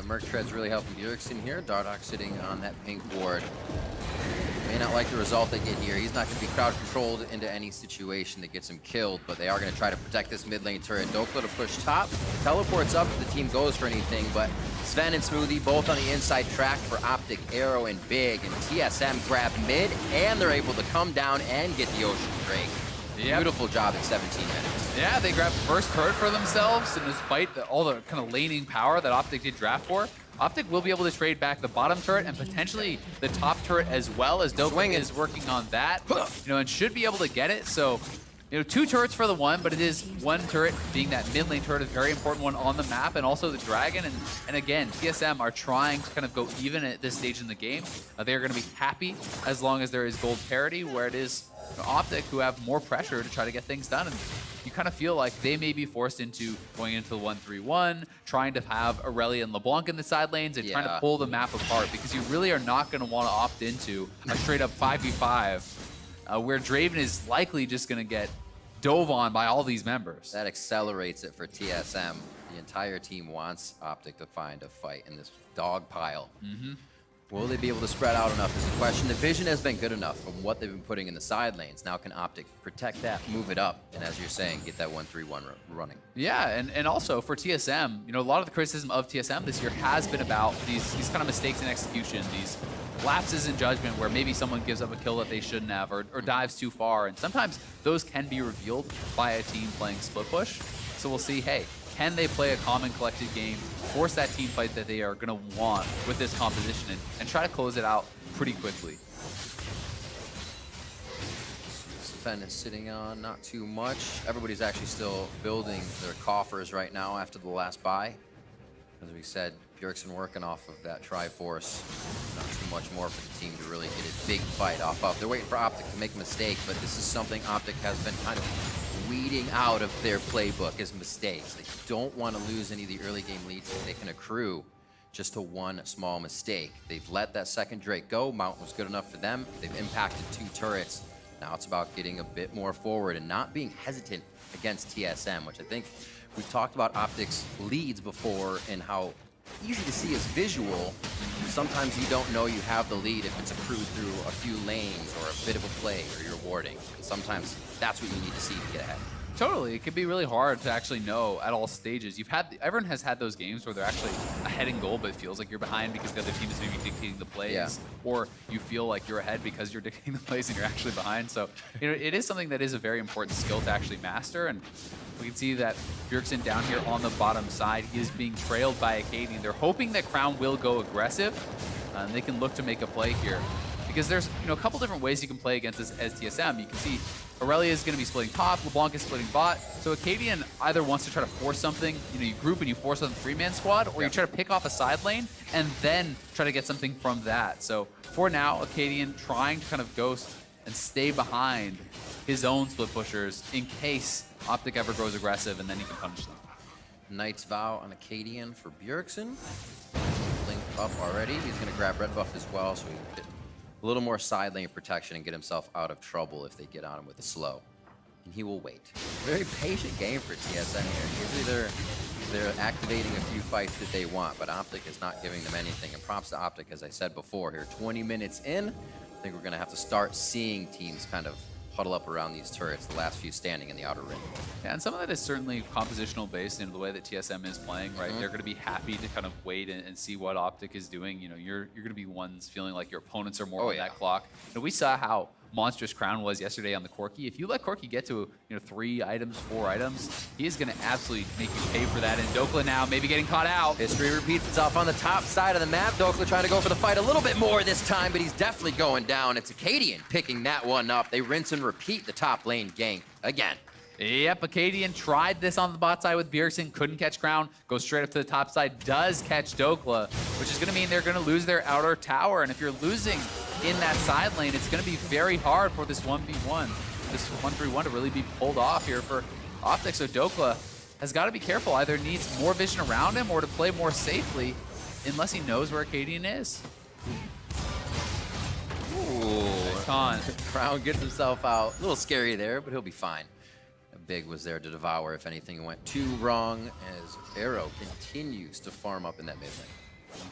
Speaker 5: Merc Tread's really helping Bjergsen here. Dardoch sitting on that pink ward. May not like the result they get here. He's not going to be crowd controlled into any situation that gets him killed, but they are going to try to protect this mid lane turret. Dokla to push top. Teleports up if the team goes for anything, but Sven and Smoothie both on the inside track for OpTic, Arrow, and Big. And TSM grab mid, and they're able to come down and get the Ocean Drake.
Speaker 6: Yep.
Speaker 5: Beautiful job in 17 minutes.
Speaker 6: Yeah, they grabbed first turret for themselves, and despite all the kind of laning power that OpTic did draft for, OpTic will be able to trade back the bottom turret and potentially the top turret as well, as Dokla is working on that, you know, and should be able to get it. So, you know, 2 turrets for the 1, but it is 1 turret being that mid lane turret, a very important one on the map, and also the dragon. And again, TSM are trying to kind of go even at this stage in the game. They are going to be happy as long as there is gold parity, where it is OpTic who have more pressure to try to get things done. And you kind of feel like they may be forced into going into the 1-3-1, trying to have Aurelia and LeBlanc in the side lanes and trying to pull the map apart, because you really are not going to want to opt into a straight up 5v5 where Draven is likely just going to get dove on by all these members.
Speaker 5: That accelerates it for TSM. The entire team wants OpTic to find a fight in this dog pile. Will they be able to spread out enough is the question. The vision has been good enough from what they've been putting in the side lanes. Now can OpTic protect that, move it up, and as you're saying, get that 1-3-1 running.
Speaker 6: Yeah, and also for TSM, you know, a lot of the criticism of TSM this year has been about these kind of mistakes in execution, these lapses in judgment where maybe someone gives up a kill that they shouldn't have or dives too far. And sometimes those can be revealed by a team playing split push. So we'll see, hey, can they play a calm, collected game, force that team fight that they are going to want with this composition, and try to close it out pretty quickly.
Speaker 5: Sven is sitting on not too much. Everybody's actually still building their coffers right now after the last buy. As we said, Bjergsen working off of that Triforce. Not too much more for the team to really get a big fight off of. They're waiting for OpTic to make a mistake, but this is something OpTic has been kind of weeding out of their playbook as mistakes. They don't want to lose any of the early game leads that they can accrue just to one small mistake. They've let that second Drake go. Mountain was good enough for them. They've impacted 2 turrets. Now it's about getting a bit more forward and not being hesitant against TSM, which I think we've talked about OpTic's leads before and how easy to see is visual. Sometimes you don't know you have the lead if it's accrued through a few lanes or a bit of a play or you're warding. And sometimes that's what you need to see to get ahead.
Speaker 6: Totally, it can be really hard to actually know at all stages. Everyone has had those games where they're actually ahead in goal, but it feels like you're behind because the other team is maybe dictating the plays, or you feel like you're ahead because you're dictating the plays and you're actually behind. So, it is something that is a very important skill to actually master, and we can see that Bjergsen down here on the bottom side, he is being trailed by Acadian. They're hoping that Crown will go aggressive, and they can look to make a play here. Because there's a couple different ways you can play against this as TSM. You can see Aurelia is going to be splitting top, LeBlanc is splitting bot. So Acadian either wants to try to force something, you group and you force on the 3-man squad, or you try to pick off a side lane and then try to get something from that. So for now, Acadian trying to kind of ghost and stay behind his own split pushers in case OpTic ever goes aggressive, and then he can punish them.
Speaker 5: Knight's Vow on Acadian for Bjergsen. Link up already. He's going to grab red buff as well, so he can get a little more side lane protection and get himself out of trouble if they get on him with a slow. And he will wait. Very patient game for TSM here. Usually they're activating a few fights that they want, but OpTic is not giving them anything. And props to OpTic, as I said before, here 20 minutes in, I think we're going to have to start seeing teams kind of huddle up around these turrets, the last few standing in the outer ring.
Speaker 6: Yeah, and some of that is certainly compositional based in the way that TSM is playing, right? They're going to be happy to kind of wait and see what OpTic is doing. You're going to be ones feeling like your opponents are more on that clock. We saw how monstrous Crown was yesterday on the Corki. If you let Corki get to 3 items, 4 items, he is going to absolutely make you pay for that. And Dokla now maybe getting caught out.
Speaker 5: History repeats itself on the top side of the map. Dokla trying to go for the fight a little bit more this time, but he's definitely going down. It's Acadian picking that one up. They rinse and repeat the top lane gank again.
Speaker 6: Yep, Acadian tried this on the bot side with Bjergsen, couldn't catch Crown, goes straight up to the top side, does catch Dokla, which is going to mean they're going to lose their outer tower. And if you're losing in that side lane, it's going to be very hard for this 1v1, this 1-3-1 to really be pulled off here for OpTic. So Dokla has got to be careful, either needs more vision around him or to play more safely, unless he knows where Acadian is.
Speaker 5: Ooh,
Speaker 6: Con.
Speaker 5: Crown gets himself out. A little scary there, but he'll be fine. Big was there to devour if anything went too wrong, as Arrow continues to farm up in that mid lane.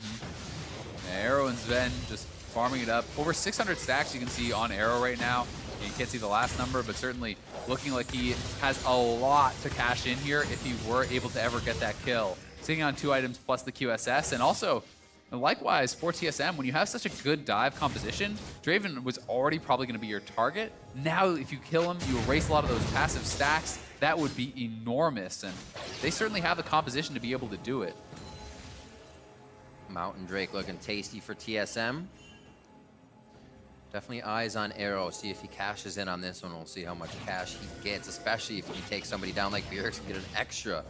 Speaker 6: Arrow and Sven just farming it up. Over 600 stacks you can see on Arrow right now. You can't see the last number, but certainly looking like he has a lot to cash in here if he were able to ever get that kill. Sitting on 2 items plus the QSS, and also likewise for TSM, when you have such a good dive composition, Draven was already probably going to be your target. Now if you kill him, you erase a lot of those passive stacks. That would be enormous, and they certainly have the composition to be able to do it.
Speaker 5: Mountain Drake looking tasty for TSM. Definitely eyes on Arrow. See if he cashes in on this one. We'll see how much cash he gets, especially if you take somebody down like Bjergsen, get an extra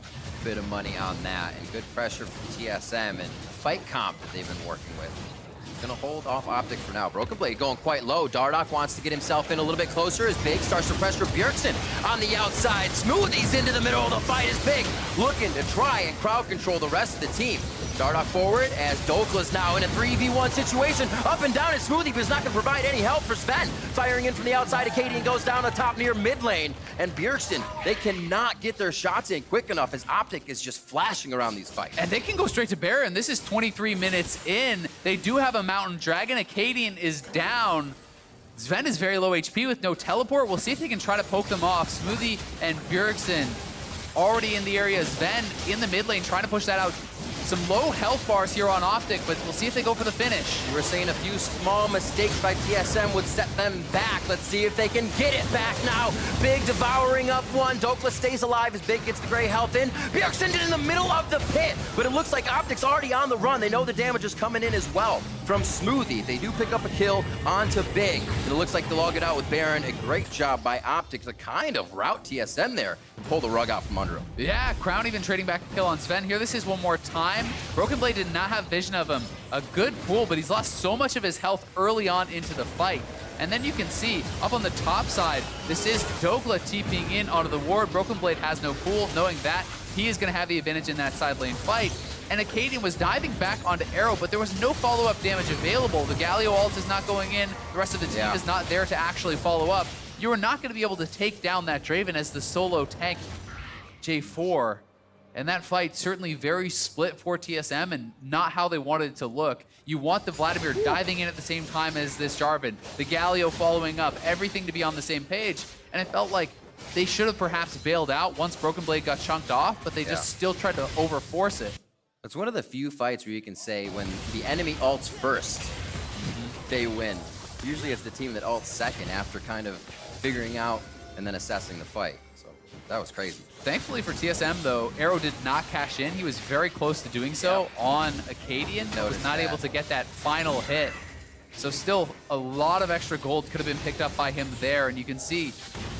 Speaker 5: bit of money on that. And good pressure from TSM and fight comp that they've been working with. Gonna hold off OpTic for now. Broken Blade going quite low. Dardoch wants to get himself in a little bit closer as Big starts to pressure Bjergsen on the outside. Smoothies into the middle of the fight as Big looking to try and crowd control the rest of the team. Dardoch forward as Dokla's now in a 3v1 situation. Up and down and Smoothie, but is not going to provide any help for Sven. Firing in from the outside, Acadian goes down the top near mid lane. And Bjergsen, they cannot get their shots in quick enough as OpTic is just flashing around these fights.
Speaker 6: And they can go straight to Baron. This is 23 minutes in. They do have a Mountain Dragon. Acadian is down. Sven is very low HP with no teleport. We'll see if they can try to poke them off. Smoothie and Bjergsen already in the area. Sven in the mid lane trying to push that out. Some low health bars here on OpTic, but we'll see if they go for the finish.
Speaker 5: You were saying a few small mistakes by TSM would set them back. Let's see if they can get it back now. Big devouring up one. Dokla stays alive as Big gets the gray health in. Bjergsen in the middle of the pit, but it looks like OpTic's already on the run. They know the damage is coming in as well. from Smoothie. They do pick up a kill onto Big. And it looks like they'll all get out with Baron. A great job by OpTic to kind of route TSM there and pull the rug out from under him.
Speaker 6: Yeah, Crown even trading back a kill on Sven. Here, this is one more time. Broken Blade did not have vision of him. A good pull, but he's lost so much of his health early on into the fight. And then you can see, up on the top side, this is Dokla TPing in onto the ward. Broken Blade has no pool, knowing that he is going to have the advantage in that side lane fight. And Acadian was diving back onto Arrow, but there was no follow-up damage available. The Galio ult is not going in. The rest of the team is not there to actually follow up. You are not going to be able to take down that Draven as the solo tank J4. And that fight certainly very split for TSM and not how they wanted it to look. You want the Vladimir diving in at the same time as this Jarvan, the Galio following up, everything to be on the same page. And it felt like they should have perhaps bailed out once Broken Blade got chunked off, but they just still tried to overforce it.
Speaker 5: It's one of the few fights where you can say when the enemy ults first, they win. Usually it's the team that ults second after kind of figuring out and then assessing the fight. So that was crazy.
Speaker 6: Thankfully for TSM, though, Arrow did not cash in. He was very close to doing so on Acadian. Was not able to get that final hit. So still, a lot of extra gold could have been picked up by him there. And you can see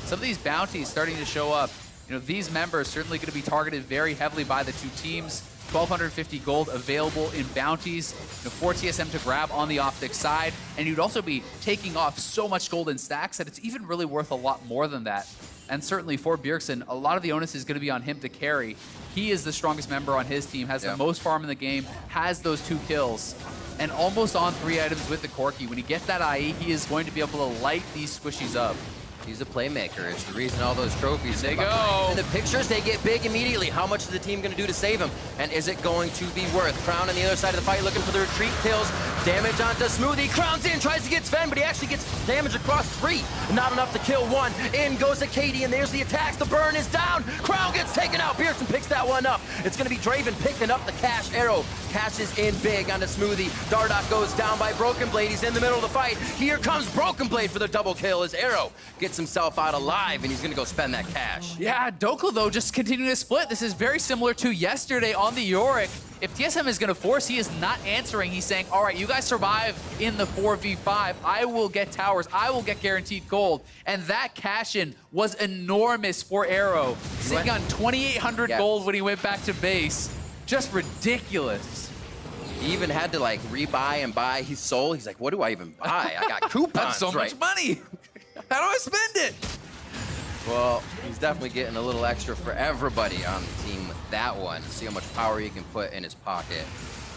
Speaker 6: some of these bounties starting to show up. You know, these members certainly going to be targeted very heavily by the two teams. 1,250 gold available in bounties, for TSM to grab on the OpTic side. And you'd also be taking off so much gold in stacks that it's even really worth a lot more than that. And certainly for Bjergsen, a lot of the onus is going to be on him to carry. He is the strongest member on his team, has the most farm in the game, has those 2 kills, and almost on 3 items with the Corki. When he gets that IE, he is going to be able to light these squishies up.
Speaker 5: He's a playmaker. It's the reason all those trophies.
Speaker 6: They go.
Speaker 5: In the pictures, they get big immediately. How much is the team going to do to save him? And is it going to be worth? Crown on the other side of the fight looking for the retreat kills. Damage onto Smoothie. Crown's in, tries to get Sven, but he actually gets damage across 3. Not enough to kill 1. In goes Acadian. There's the attacks. The burn is down. Crown gets taken out. Bjergsen picks that one up. It's going to be Draven picking up the cash. Arrow cashes in big onto Smoothie. Dardoch goes down by Broken Blade. He's in the middle of the fight. Here comes Broken Blade for the double kill as Arrow gets himself out alive, and he's going to go spend that cash.
Speaker 6: Yeah, Dokla, though, just continuing to split. This is very similar to yesterday on the Yorick. If TSM is going to force, he is not answering. He's saying, all right, you guys survive in the 4v5. I will get towers. I will get guaranteed gold. And that cash-in was enormous for Arrow. Sitting on 2,800 gold when he went back to base. Just ridiculous.
Speaker 5: He even had to, like, rebuy and buy his soul. He's like, what do I even buy? I got coupons,
Speaker 6: That's so much money. How do I spend it?
Speaker 5: Well, he's definitely getting a little extra for everybody on the team with that one. See how much power he can put in his pocket.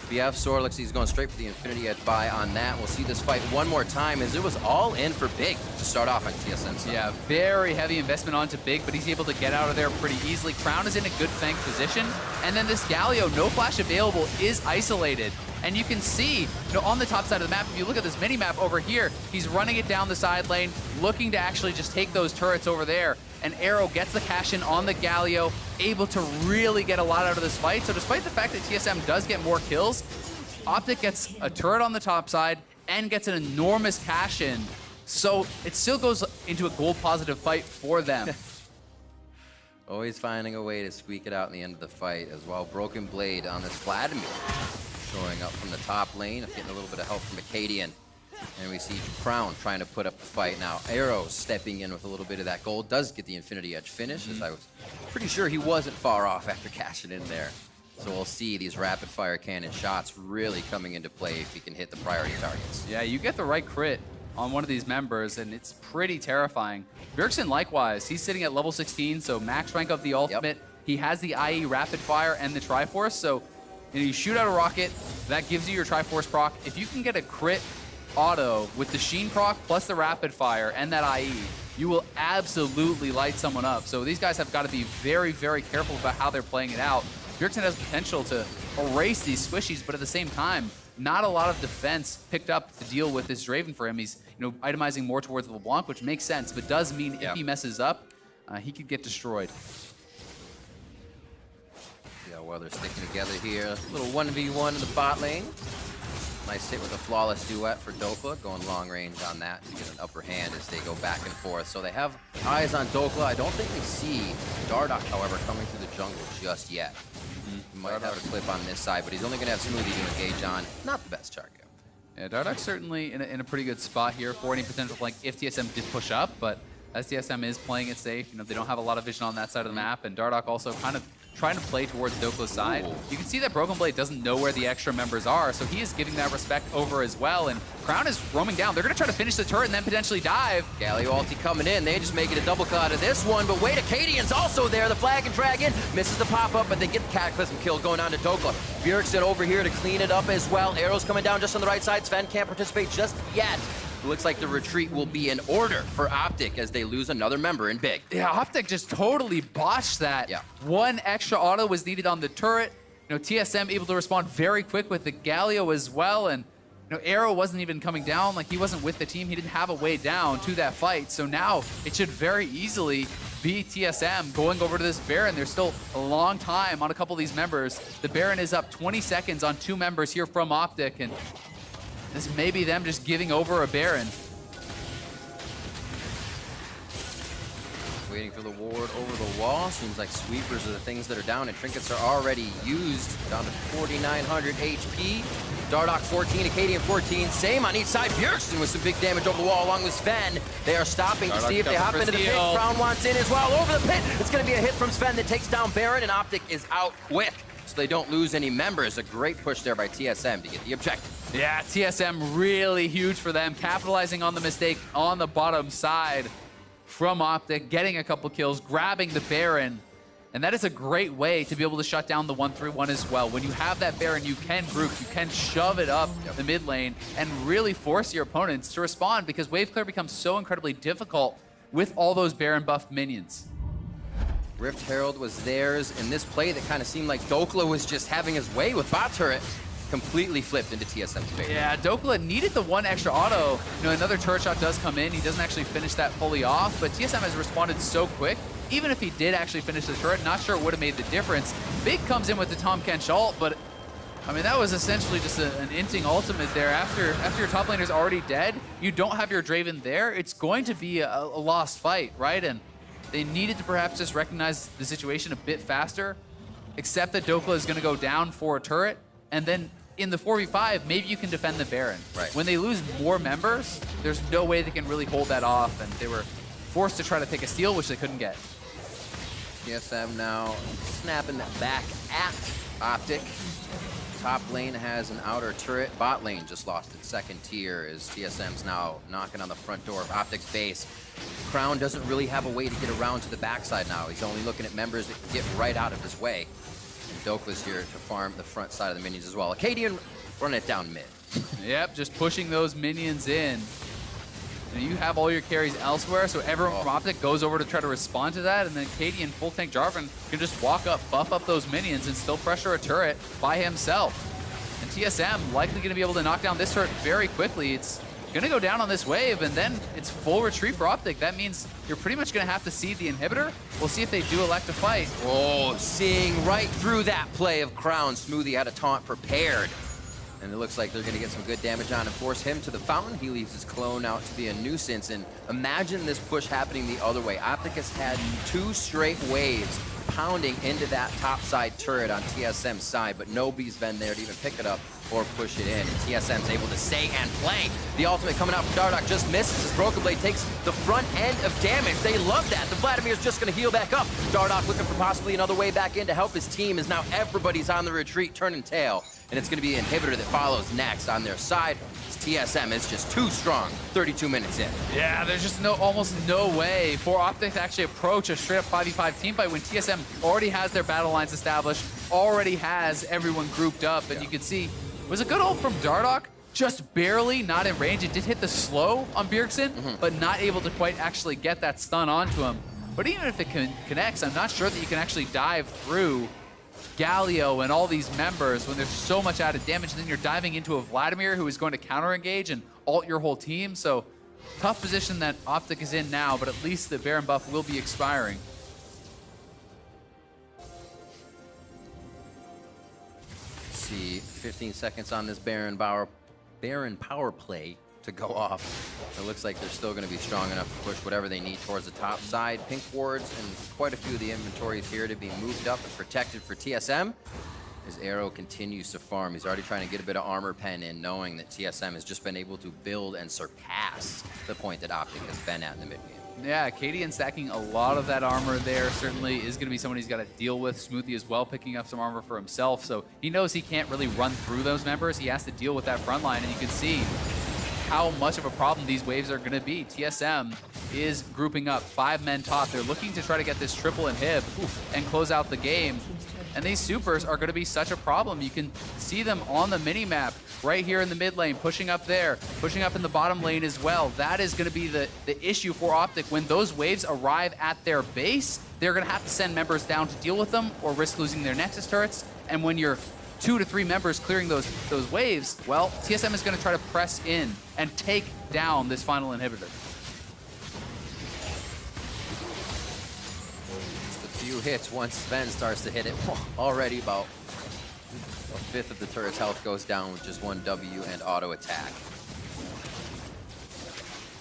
Speaker 5: BF Sword looks like he's going straight for the Infinity Edge buy on that. We'll see this fight one more time as it was all in for Big to start off on TSM side.
Speaker 6: Yeah, very heavy investment onto Big, but he's able to get out of there pretty easily. Crown is in a good flank position. And then this Galio, no flash available, is isolated. And you can see, on the top side of the map, if you look at this mini-map over here, he's running it down the side lane, looking to actually just take those turrets over there. And Arrow gets the cash in on the Galio, able to really get a lot out of this fight. So despite the fact that TSM does get more kills, OpTic gets a turret on the top side and gets an enormous cash in. So it still goes into a gold positive fight for them.
Speaker 5: Always finding a way to squeak it out in the end of the fight as well. Broken Blade on this Vladimir. Showing up from the top lane, getting a little bit of help from Acadian. And we see Crown trying to put up the fight now. Arrow stepping in with a little bit of that gold. Does get the Infinity Edge finish, as I was pretty sure he wasn't far off after cashing in there. So we'll see these rapid fire cannon shots really coming into play if he can hit the priority targets.
Speaker 6: Yeah, you get the right crit on one of these members, and it's pretty terrifying. Bjergsen, likewise, he's sitting at level 16, so max rank of the ultimate. He has the IE rapid fire and the Triforce, so you shoot out a rocket, that gives you your Triforce proc. If you can get a crit auto with the Sheen proc plus the rapid fire and that IE, you will absolutely light someone up. So these guys have got to be very, very careful about how they're playing it out. Bjergsen has potential to erase these squishies, but at the same time, not a lot of defense picked up to deal with this Draven for him. He's itemizing more towards LeBlanc, which makes sense, but does mean if he messes up, he could get destroyed.
Speaker 5: Yeah, well, they're sticking together here. A little 1v1 in the bot lane. Nice hit with a flawless duet for Dokla, going long range on that to get an upper hand as they go back and forth. So they have eyes on Dokla. I don't think they see Dardoch, however, coming through the jungle just yet. He might have a clip on this side, but he's only going to have Smoothie to engage on. Not the best target.
Speaker 6: Yeah, Dardock's certainly in a pretty good spot here for any potential flank if TSM did push up, but as TSM is playing it safe, you know, they don't have a lot of vision on that side of the map, and Dardock also kind of trying to play towards Dokla's side. You can see that Broken Blade doesn't know where the extra members are, so he is giving that respect over as well, and Crown is roaming down. They're going to try to finish the turret and then potentially dive.
Speaker 5: Galio ulti coming in. They just make it a double kill out of this one, but wait, Acadian's also there. The Flag and Dragon misses the pop-up, but they get the Cataclysm kill going on to Dokla. Bjergsen over here to clean it up as well. Arrows coming down just on the right side. Sven can't participate just yet. It looks like the retreat will be in order for OpTic as they lose another member in Big.
Speaker 6: Yeah, OpTic just totally botched that.
Speaker 5: Yeah.
Speaker 6: One extra auto was needed on the turret. You know, TSM able to respond very quick with the Galio as well, and you know, Arrow wasn't even coming down. Like, he wasn't with the team. He didn't have a way down to that fight. So now it should very easily be TSM going over to this Baron. There's still a long time on a couple of these members. The Baron is up 20 seconds on 2 members here from OpTic, and this may be them just giving over a Baron.
Speaker 5: Waiting for the ward over the wall. Seems like sweepers are the things that are down, and trinkets are already used. Down to 4,900 HP. Dardock 14, Acadian 14. Same on each side. Bjergsen with some big damage over the wall along with Sven. They are stopping to see if they hop into the pit. Crown wants in as well. Over the pit. It's going to be a hit from Sven that takes down Baron, and OpTic is out quick, so they don't lose any members. A great push there by TSM to get the objective.
Speaker 6: Yeah, TSM really huge for them, capitalizing on the mistake on the bottom side from OpTic, getting a couple kills, grabbing the Baron. And that is a great way to be able to shut down the 1-3-1 as well. When you have that Baron, you can group, you can shove it up the mid lane and really force your opponents to respond, because wave clear becomes so incredibly difficult with all those Baron buffed minions.
Speaker 5: Rift Herald was theirs in this play that kind of seemed like Dokla was just having his way with bot turret. Completely flipped into TSM's favor.
Speaker 6: Yeah, Dokla needed the one extra auto. You know, another turret shot does come in. He doesn't actually finish that fully off, but TSM has responded so quick. Even if he did actually finish the turret, not sure it would have made the difference. Big comes in with the Tahm Kench ult, but I mean, that was essentially just an inting ultimate there. After your top laner is already dead, you don't have your Draven there, it's going to be a lost fight, right? And they needed to perhaps just recognize the situation a bit faster, accept that Dokla is going to go down for a turret, and then in the 4v5, maybe you can defend the Baron.
Speaker 5: Right.
Speaker 6: When they lose more members, there's no way they can really hold that off, and they were forced to try to take a steal, which they couldn't get.
Speaker 5: TSM now snapping back at OpTic. Top lane has an outer turret. Bot lane just lost its second tier as TSM's now knocking on the front door of OpTic's base. Crown doesn't really have a way to get around to the backside now. He's only looking at members that can get right out of his way. Dokla's here to farm the front side of the minions as well. Acadian running it down mid.
Speaker 6: Yep, just pushing those minions in. And you have all your carries elsewhere, so everyone from OpTic goes over to try to respond to that, and then Acadian full tank Jarvan can just walk up, buff up those minions, and still pressure a turret by himself. And TSM likely going to be able to knock down this turret very quickly. It's going to go down on this wave, and then it's full retreat for OpTic. That means you're pretty much going to have to seed the inhibitor. We'll see if they do elect to fight.
Speaker 5: Oh, seeing right through that play of Crown. Smoothie had a taunt prepared. And it looks like they're going to get some good damage on and force him to the fountain. He leaves his clone out to be a nuisance. And imagine this push happening the other way. OpTic has had 2 straight waves pounding into that top side turret on TSM's side, but nobody's been there to even pick it up or push it in. And TSM's able to stay and play. The ultimate coming out from Dardock just misses as Broken Blade takes the front end of damage. They love that. The Vladimir's just going to heal back up. Dardock looking for possibly another way back in to help his team, as now everybody's on the retreat, turning tail. And it's going to be an inhibitor that follows next on their side. TSM is just too strong 32 minutes in.
Speaker 6: Yeah, there's just almost no way for OpTic to actually approach a straight up 5v5 team fight when TSM already has their battle lines established, already has everyone grouped up, and you can see it was a good ult from Dardock, just barely not in range. It did hit the slow on Bjergsen, but not able to quite actually get that stun onto him. But even if it connects, I'm not sure that you can actually dive through Galio and all these members when there's so much added damage. And then you're diving into a Vladimir who is going to counter engage and ult your whole team. So tough position that OpTic is in now, but at least the Baron buff will be expiring.
Speaker 5: Let's see, 15 seconds on this Baron power play to go off. It looks like they're still going to be strong enough to push whatever they need towards the top side. Pink wards and quite a few of the inventories here to be moved up and protected for TSM. As Arrow continues to farm, he's already trying to get a bit of armor pen in, knowing that TSM has just been able to build and surpass the point that OpTic has been at in the mid game.
Speaker 6: Yeah, Cadian stacking a lot of that armor there certainly is going to be someone he's got to deal with. Smoothie as well, picking up some armor for himself, so he knows he can't really run through those members. He has to deal with that front line, and you can see how much of a problem these waves are going to be. TSM is grouping up 5 men top. They're looking to try to get this triple inhib and close out the game. And these supers are going to be such a problem. You can see them on the mini-map right here in the mid lane, pushing up there, pushing up in the bottom lane as well. That is going to be the issue for OpTic. When those waves arrive at their base, they're going to have to send members down to deal with them or risk losing their Nexus turrets. And when you're 2 to 3 members clearing those waves, well, TSM is going to try to press in and take down this final inhibitor.
Speaker 5: Few hits once Sven starts to hit it. Already about a fifth of the turret's health goes down with just 1 W and auto attack.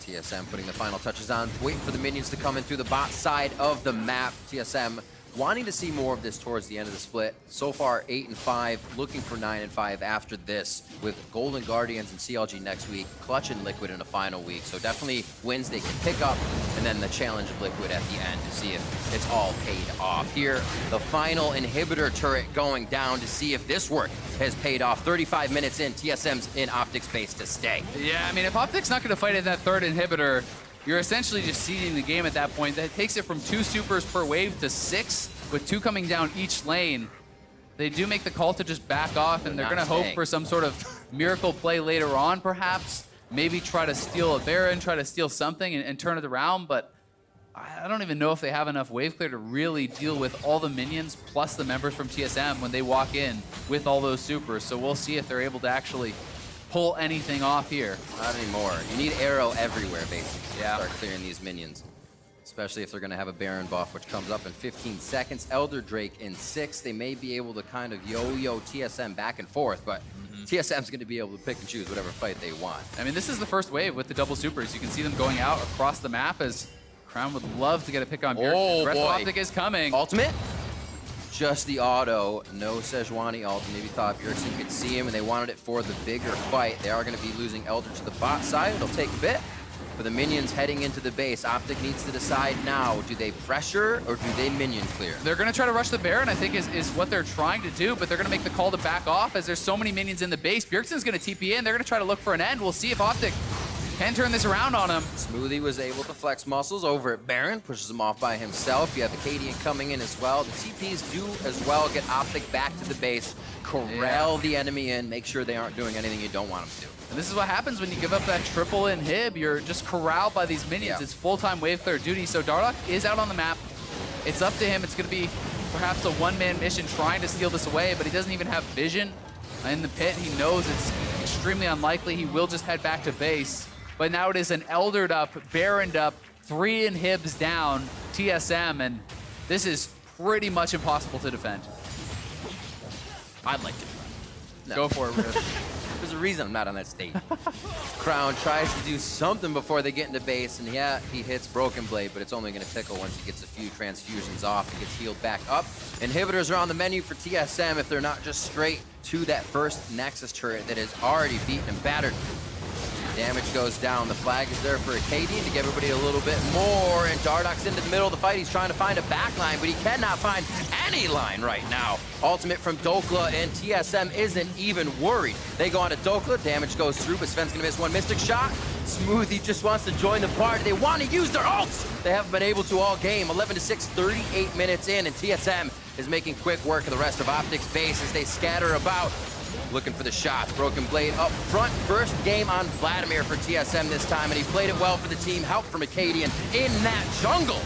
Speaker 5: TSM putting the final touches on, waiting for the minions to come in through the bot side of the map. TSM wanting to see more of this towards the end of the split. So far 8-5, looking for 9-5 after this, with Golden Guardians and CLG next week, Clutch and Liquid in the final week. So definitely wins they can pick up, and then the challenge of Liquid at the end to see if it's all paid off. Here, the final inhibitor turret going down to see if this work has paid off. 35 minutes in, TSM's in OpTic space to stay.
Speaker 6: Yeah, I mean, if OpTic's not going to fight in that third inhibitor, you're essentially just seeding the game at that point. That takes it from 2 supers per wave to 6, with 2 coming down each lane. They do make the call to just back off, and they're going to hope for some sort of miracle play later on, perhaps. Maybe try to steal a Baron, try to steal something and turn it around, but I don't even know if they have enough wave clear to really deal with all the minions plus the members from TSM when they walk in with all those supers. So we'll see if they're able to actually pull anything off here.
Speaker 5: Not anymore. You need Arrow everywhere, basically, to start clearing these minions. Especially if they're going to have a Baron buff, which comes up in 15 seconds. Elder Drake in 6. They may be able to kind of yo-yo TSM back and forth, but TSM's going to be able to pick and choose whatever fight they want.
Speaker 6: I mean, this is the first wave with the double supers. You can see them going out across the map as Crown would love to get a pick on Bjerg.
Speaker 5: Oh,
Speaker 6: Rest of
Speaker 5: boy.
Speaker 6: OpTic is coming.
Speaker 5: Ultimate? Just the auto, no Sejuani ult. Maybe thought Bjergsen could see him and they wanted it for the bigger fight. They are going to be losing Elder to the bot side. It'll take a bit. For the minions heading into the base, OpTic needs to decide now, do they pressure or do they minion clear?
Speaker 6: They're going to try to rush the Baron, I think, is what they're trying to do, but they're going to make the call to back off as there's so many minions in the base. Bjergsen's going to TP in. They're going to try to look for an end. We'll see if OpTic can turn this around on him.
Speaker 5: Smoothie was able to flex muscles over at Baron, pushes him off by himself. You have the Cadian coming in as well. The TPs do as well get OpTic back to the base, corral the enemy in, make sure they aren't doing anything you don't want them to do.
Speaker 6: And this is what happens when you give up that triple inhib. You're just corralled by these minions. It's full-time wave clear duty. So Dardoch is out on the map. It's up to him. It's going to be perhaps a one-man mission trying to steal this away, but he doesn't even have vision in the pit. He knows it's extremely unlikely. He will just head back to base. But now it is an Eldered up, Baroned up, 3 inhibs down, TSM, and this is pretty much impossible to defend.
Speaker 5: I'd like to. No.
Speaker 6: Go for it, Riv.
Speaker 5: There's a reason I'm not on that stage. Crown tries to do something before they get into base, and yeah, he hits Broken Blade, but it's only going to tickle once he gets a few transfusions off and gets healed back up. Inhibitors are on the menu for TSM if they're not just straight to that first Nexus turret that is already beaten and battered. Damage goes down. The flag is there for Acadian to give everybody a little bit more, and Dardoch's into the middle of the fight. He's trying to find a back line, but he cannot find any line right now. Ultimate from Dokla, and TSM isn't even worried. They go on to Dokla. Damage goes through, but Sven's going to miss one Mystic shot. Smoothie just wants to join the party. They want to use their ults. They haven't been able to all game. 11-6, 38 minutes in, and TSM is making quick work of the rest of OpTic's base as they scatter about. Looking for the shots. Broken Blade up front. First game on Vladimir for TSM this time, and he played it well for the team. Help from Acadian in that jungle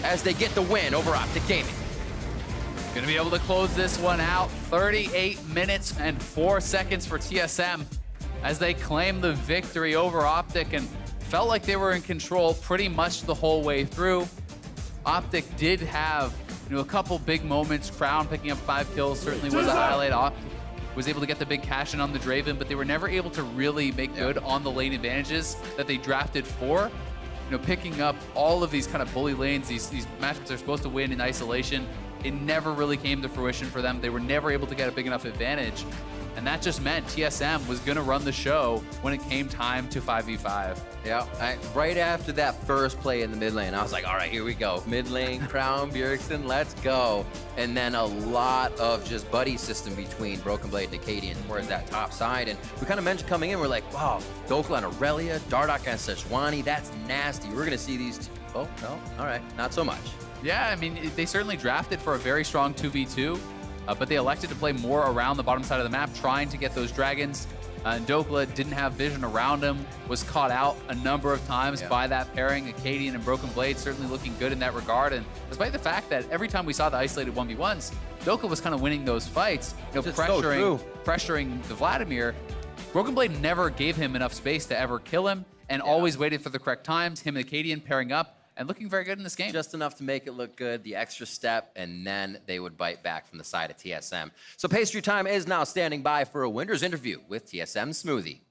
Speaker 5: as they get the win over OpTic Gaming.
Speaker 6: Gonna be able to close this one out. 38 minutes and 4 seconds for TSM as they claim the victory over OpTic, and felt like they were in control pretty much the whole way through. OpTic did have, a couple big moments. Crown picking up 5 kills certainly was a highlight. OpTic was able to get the big cash in on the Draven, but they were never able to really make good on the lane advantages that they drafted for. Picking up all of these kind of bully lanes, these matchups they're supposed to win in isolation, it never really came to fruition for them. They were never able to get a big enough advantage. And that just meant TSM was going to run the show when it came time to 5v5.
Speaker 5: Yeah, right after that first play in the mid lane, I was like, all right, here we go. Mid lane, Crown, Bjergsen, let's go. And then a lot of just buddy system between Broken Blade and Acadian towards that top side. And we kind of mentioned coming in, we're like, wow, Dokla and Aurelia, Dardoch and Sejuani, that's nasty. We're going to see these two. Oh, no, all right, not so much.
Speaker 6: Yeah, I mean, they certainly drafted for a very strong 2v2. But they elected to play more around the bottom side of the map, trying to get those dragons. And Dokla didn't have vision around him, was caught out a number of times by that pairing. Acadian and Broken Blade certainly looking good in that regard. And despite the fact that every time we saw the isolated 1v1s, Dokla was kind of winning those fights, pressuring the Vladimir. Broken Blade never gave him enough space to ever kill him, and always waited for the correct times. Him and Acadian pairing up, and looking very good in this game.
Speaker 5: Just enough to make it look good, the extra step, and then they would bite back from the side of TSM. So Pastry Time is now standing by for a Winter's interview with TSM Smoothie.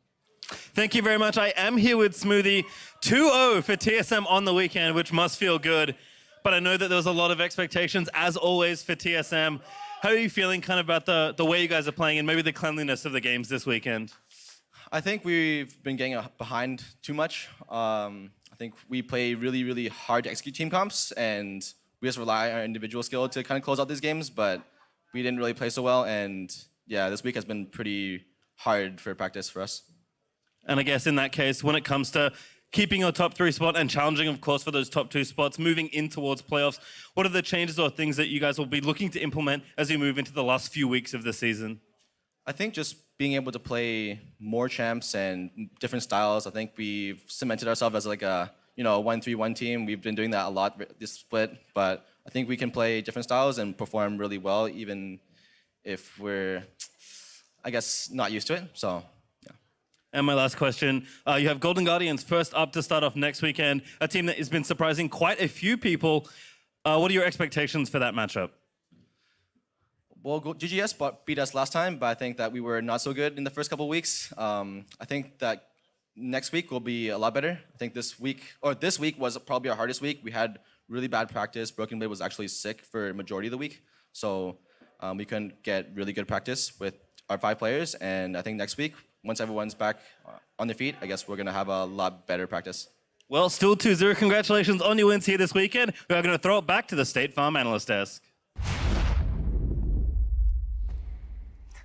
Speaker 9: Thank you very much. I am here with Smoothie. 2-0 for TSM on the weekend, which must feel good. But I know that there was a lot of expectations, as always, for TSM. How are you feeling kind of about the way you guys are playing and maybe the cleanliness of the games this weekend?
Speaker 10: I think we've been getting behind too much. I think we play really, really hard to execute team comps, and we just rely on our individual skill to kind of close out these games, but we didn't really play so well, and yeah, this week has been pretty hard for practice for us.
Speaker 9: And I guess in that case, when it comes to keeping your top 3 spot and challenging, of course, for those top 2 spots, moving in towards playoffs, what are the changes or things that you guys will be looking to implement as you move into the last few weeks of the season?
Speaker 10: I think just being able to play more champs and different styles. I think we've cemented ourselves as like a 1-3-1 team. We've been doing that a lot this split, but I think we can play different styles and perform really well, even if we're, I guess, not used to it. So, yeah.
Speaker 9: And my last question, you have Golden Guardians first up to start off next weekend, a team that has been surprising quite a few people. What are your expectations for that matchup?
Speaker 10: Well, GGS beat us last time, but I think that we were not so good in the first couple of weeks. I think that next week will be a lot better. I think this week was probably our hardest week. We had really bad practice. Broken Blade was actually sick for a majority of the week. So we couldn't get really good practice with our 5 players. And I think next week, once everyone's back on their feet, I guess we're going to have a lot better practice.
Speaker 9: Well, still 2-0. Congratulations on your wins here this weekend. We are going to throw it back to the State Farm Analyst Desk.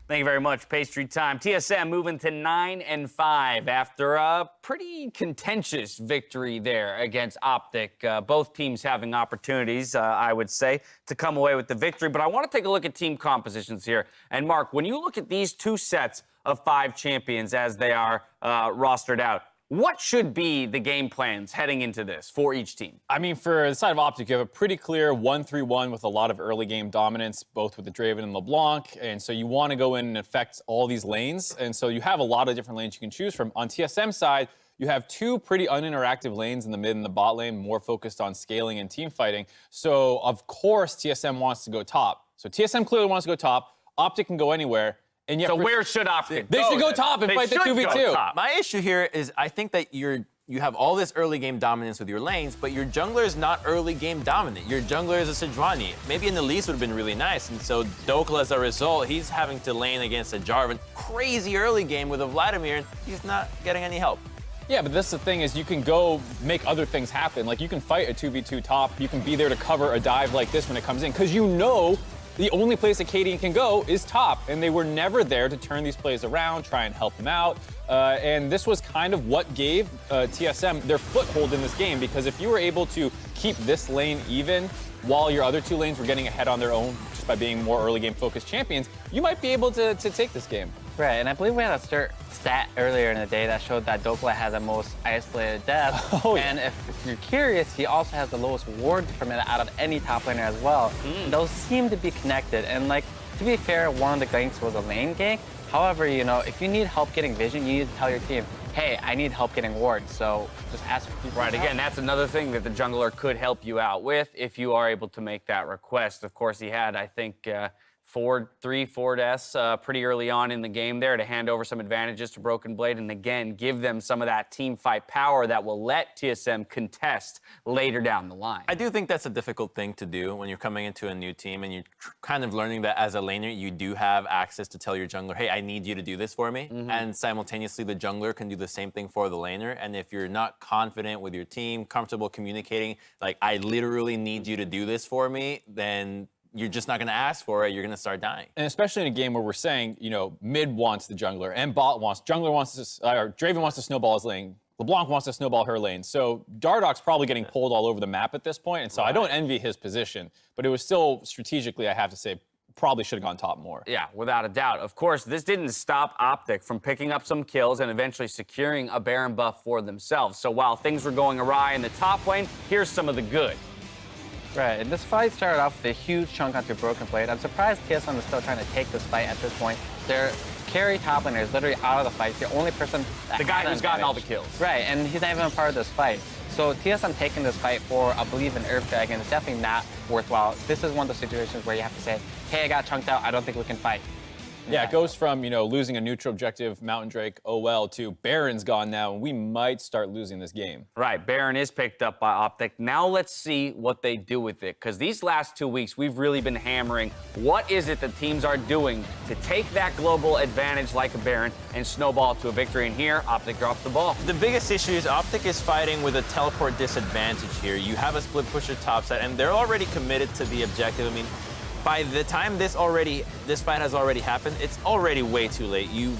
Speaker 1: Thank you very much, Pastry Time. TSM moving to 9-5 after a pretty contentious victory there against OpTic. Both teams having opportunities, I would say, to come away with the victory. But I want to take a look at team compositions here. And Mark, when you look at these 2 sets of 5 champions as they are rostered out, what should be the game plans heading into this for each team?
Speaker 3: I mean, for the side of OpTic, you have a pretty clear 1-3-1 with a lot of early game dominance, both with the Draven and LeBlanc. And so you want to go in and affect all these lanes. And so you have a lot of different lanes you can choose from. On TSM side, you have 2 pretty uninteractive lanes in the mid and the bot lane, more focused on scaling and team fighting. So, of course, TSM wants to go top. So TSM clearly wants to go top. OpTic can go anywhere. And yet,
Speaker 1: so where should OpTic
Speaker 3: They should go top and fight the 2v2.
Speaker 4: My issue here is I think that you have all this early game dominance with your lanes, but your jungler is not early game dominant. Your jungler is a Sejuani. Maybe in the least would have been really nice. And so Dokla, as a result, he's having to lane against a Jarvan. Crazy early game with a Vladimir, and he's not getting any help.
Speaker 3: Yeah, but that's the thing is you can go make other things happen. Like you can fight a 2v2 top. You can be there to cover a dive like this when it comes in, because you know the only place Acadian can go is top, and they were never there to turn these plays around, try and help them out. And this was kind of what gave TSM their foothold in this game, because if you were able to keep this lane even while your other 2 lanes were getting ahead on their own just by being more early game focused champions, you might be able to take this game.
Speaker 2: Right, and I believe we had a stat earlier in the day that showed that Dokla has the most isolated deaths.
Speaker 3: Oh, yeah.
Speaker 2: And if you're curious, he also has the lowest wards per minute out of any top laner as well. Those seem to be connected. And like, to be fair, one of the ganks was a lane gank. However, if you need help getting vision, you need to tell your team, hey, I need help getting wards. So just ask for people.
Speaker 1: Right, again, that's another thing that the jungler could help you out with if you are able to make that request. Of course, he had, I think, three four deaths pretty early on in the game there to hand over some advantages to Broken Blade and again give them some of that team fight power that will let TSM contest later down the line.
Speaker 4: I do think that's a difficult thing to do when you're coming into a new team and you're kind of learning that as a laner you do have access to tell your jungler, hey, I need you to do this for me. And simultaneously the jungler can do the same thing for the laner. And if you're not confident with your team, comfortable communicating, like I literally need you to do this for me, then you're just not going to ask for it. You're going to start dying.
Speaker 3: And especially in a game where we're saying, you know, mid wants the jungler and bot wants, jungler wants to, or Draven wants to snowball his lane. LeBlanc wants to snowball her lane. So Dardoch's probably getting pulled all over the map at this point. And so I don't envy his position, but it was still strategically, I have to say, probably should have gone top more.
Speaker 1: Yeah, without a doubt. Of course, this didn't stop OpTic from picking up some kills and eventually securing a Baron buff for themselves. So while things were going awry in the top lane, here's some of the good.
Speaker 2: Right, and this fight started off with a huge chunk onto Broken Blade. I'm surprised TSM is still trying to take this fight at this point. Their carry top laner is literally out of the fight. The only person that
Speaker 1: The guy
Speaker 2: has
Speaker 1: who's gotten all the
Speaker 2: advantage.
Speaker 1: kills.
Speaker 2: Right, and he's not even a part of this fight. So TSM taking this fight for, I believe, an Earth Dragon is definitely not worthwhile. This is one of those situations where you have to say, hey, I got chunked out. I don't think we can fight.
Speaker 3: Yeah, it goes from, you know, losing a neutral objective, Mountain Drake, oh well, to Baron's gone now, and we might start losing this game.
Speaker 1: Right, Baron is picked up by OpTic. Now let's see what they do with it, because these last 2 weeks, we've really been hammering what is it that teams are doing to take that global advantage like a Baron and snowball to a victory. And here, OpTic drops the ball.
Speaker 4: The biggest issue is OpTic is fighting with a teleport disadvantage here. You have a split pusher topside, and they're already committed to the objective. I mean, by the time this fight has already happened, it's already way too late. You've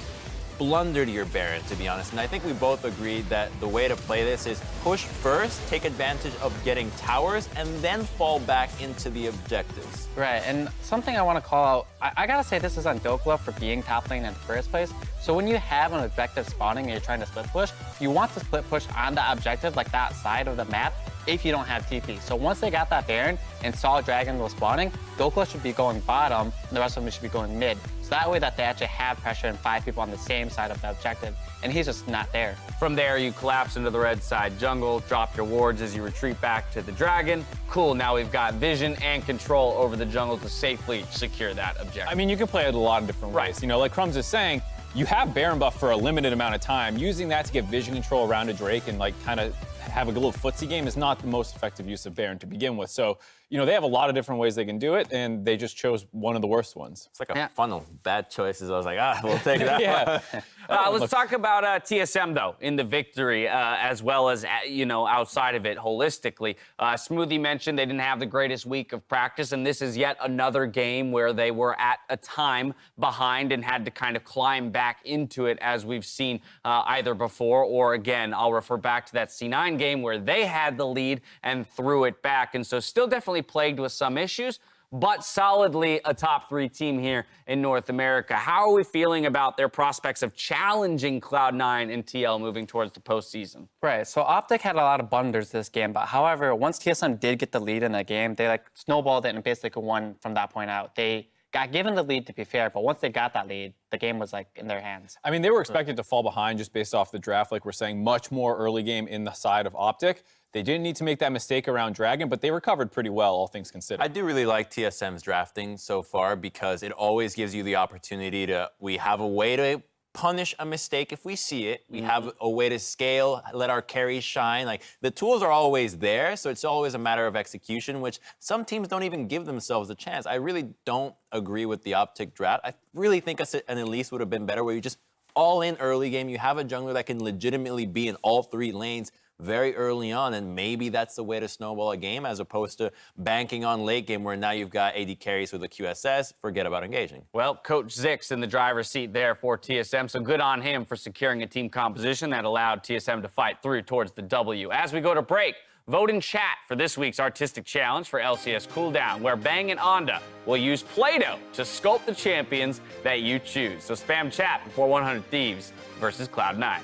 Speaker 4: blundered your Baron, to be honest. And I think we both agreed that the way to play this is push first, take advantage of getting towers, and then fall back into the objectives.
Speaker 2: Right, and something I want to call out, I gotta say this is on Dokla for being top lane in the first place. So when you have an objective spawning and you're trying to split push, you want to split push on the objective, like that side of the map, if you don't have TP. So once they got that Baron and saw Dragon was spawning, Dokla should be going bottom, and the rest of them should be going mid. So that way that they actually have pressure and 5 people on the same side of the objective, and he's just not there.
Speaker 1: From there, you collapse into the red side jungle, drop your wards as you retreat back to the dragon. Cool, now we've got vision and control over the jungle to safely secure that objective.
Speaker 3: I mean, you can play it a lot of different ways.
Speaker 1: Right.
Speaker 3: You know, like Crumbs is saying, you have Baron buff for a limited amount of time. Using that to get vision control around a Drake and like kind of have a little footsie game is not the most effective use of Baron to begin with. So, you know, they have a lot of different ways they can do it, and they just chose one of the worst ones.
Speaker 4: It's like a funnel. Bad choices. I was like, we'll take that.
Speaker 3: Yeah.
Speaker 1: Let's talk about TSM, though, in the victory, as well as, you know, outside of it holistically. Smoothie mentioned they didn't have the greatest week of practice, and this is yet another game where they were at a time behind and had to kind of climb back into it, as we've seen either before or, again, I'll refer back to that C9 game where they had the lead and threw it back. And so still definitely plagued with some issues, but solidly a top 3 team here in North America. How are we feeling about their prospects of challenging Cloud9 and TL moving towards the postseason?
Speaker 2: Right, so OpTic had a lot of blunders this game, but however, once TSM did get the lead in the game, they like snowballed it and basically won from that point out. They got given the lead, to be fair, but once they got that lead, the game was like in their hands.
Speaker 3: I mean, they were expected to fall behind just based off the draft, like we're saying, much more early game in the side of OpTic. They didn't need to make that mistake around Dragon, but they recovered pretty well, all things considered.
Speaker 4: I do really like TSM's drafting so far because it always gives you the opportunity to, we have a way to punish a mistake if we see it. We have a way to scale, let our carries shine. Like, the tools are always there, so it's always a matter of execution, which some teams don't even give themselves a chance. I really don't agree with the OpTic draft. I really think an Elise would have been better, where you just all in early game. You have a jungler that can legitimately be in all 3 lanes very early on, and maybe that's the way to snowball a game, as opposed to banking on late game where now you've got AD carries with a QSS, forget about engaging.
Speaker 1: Well, Coach Zix in the driver's seat there for TSM, so good on him for securing a team composition that allowed TSM to fight through towards the W. As we go to break, vote in chat for this week's artistic challenge for LCS Cooldown, where Bang and Onda will use Play-Doh to sculpt the champions that you choose. So spam chat before 100 Thieves versus Cloud9.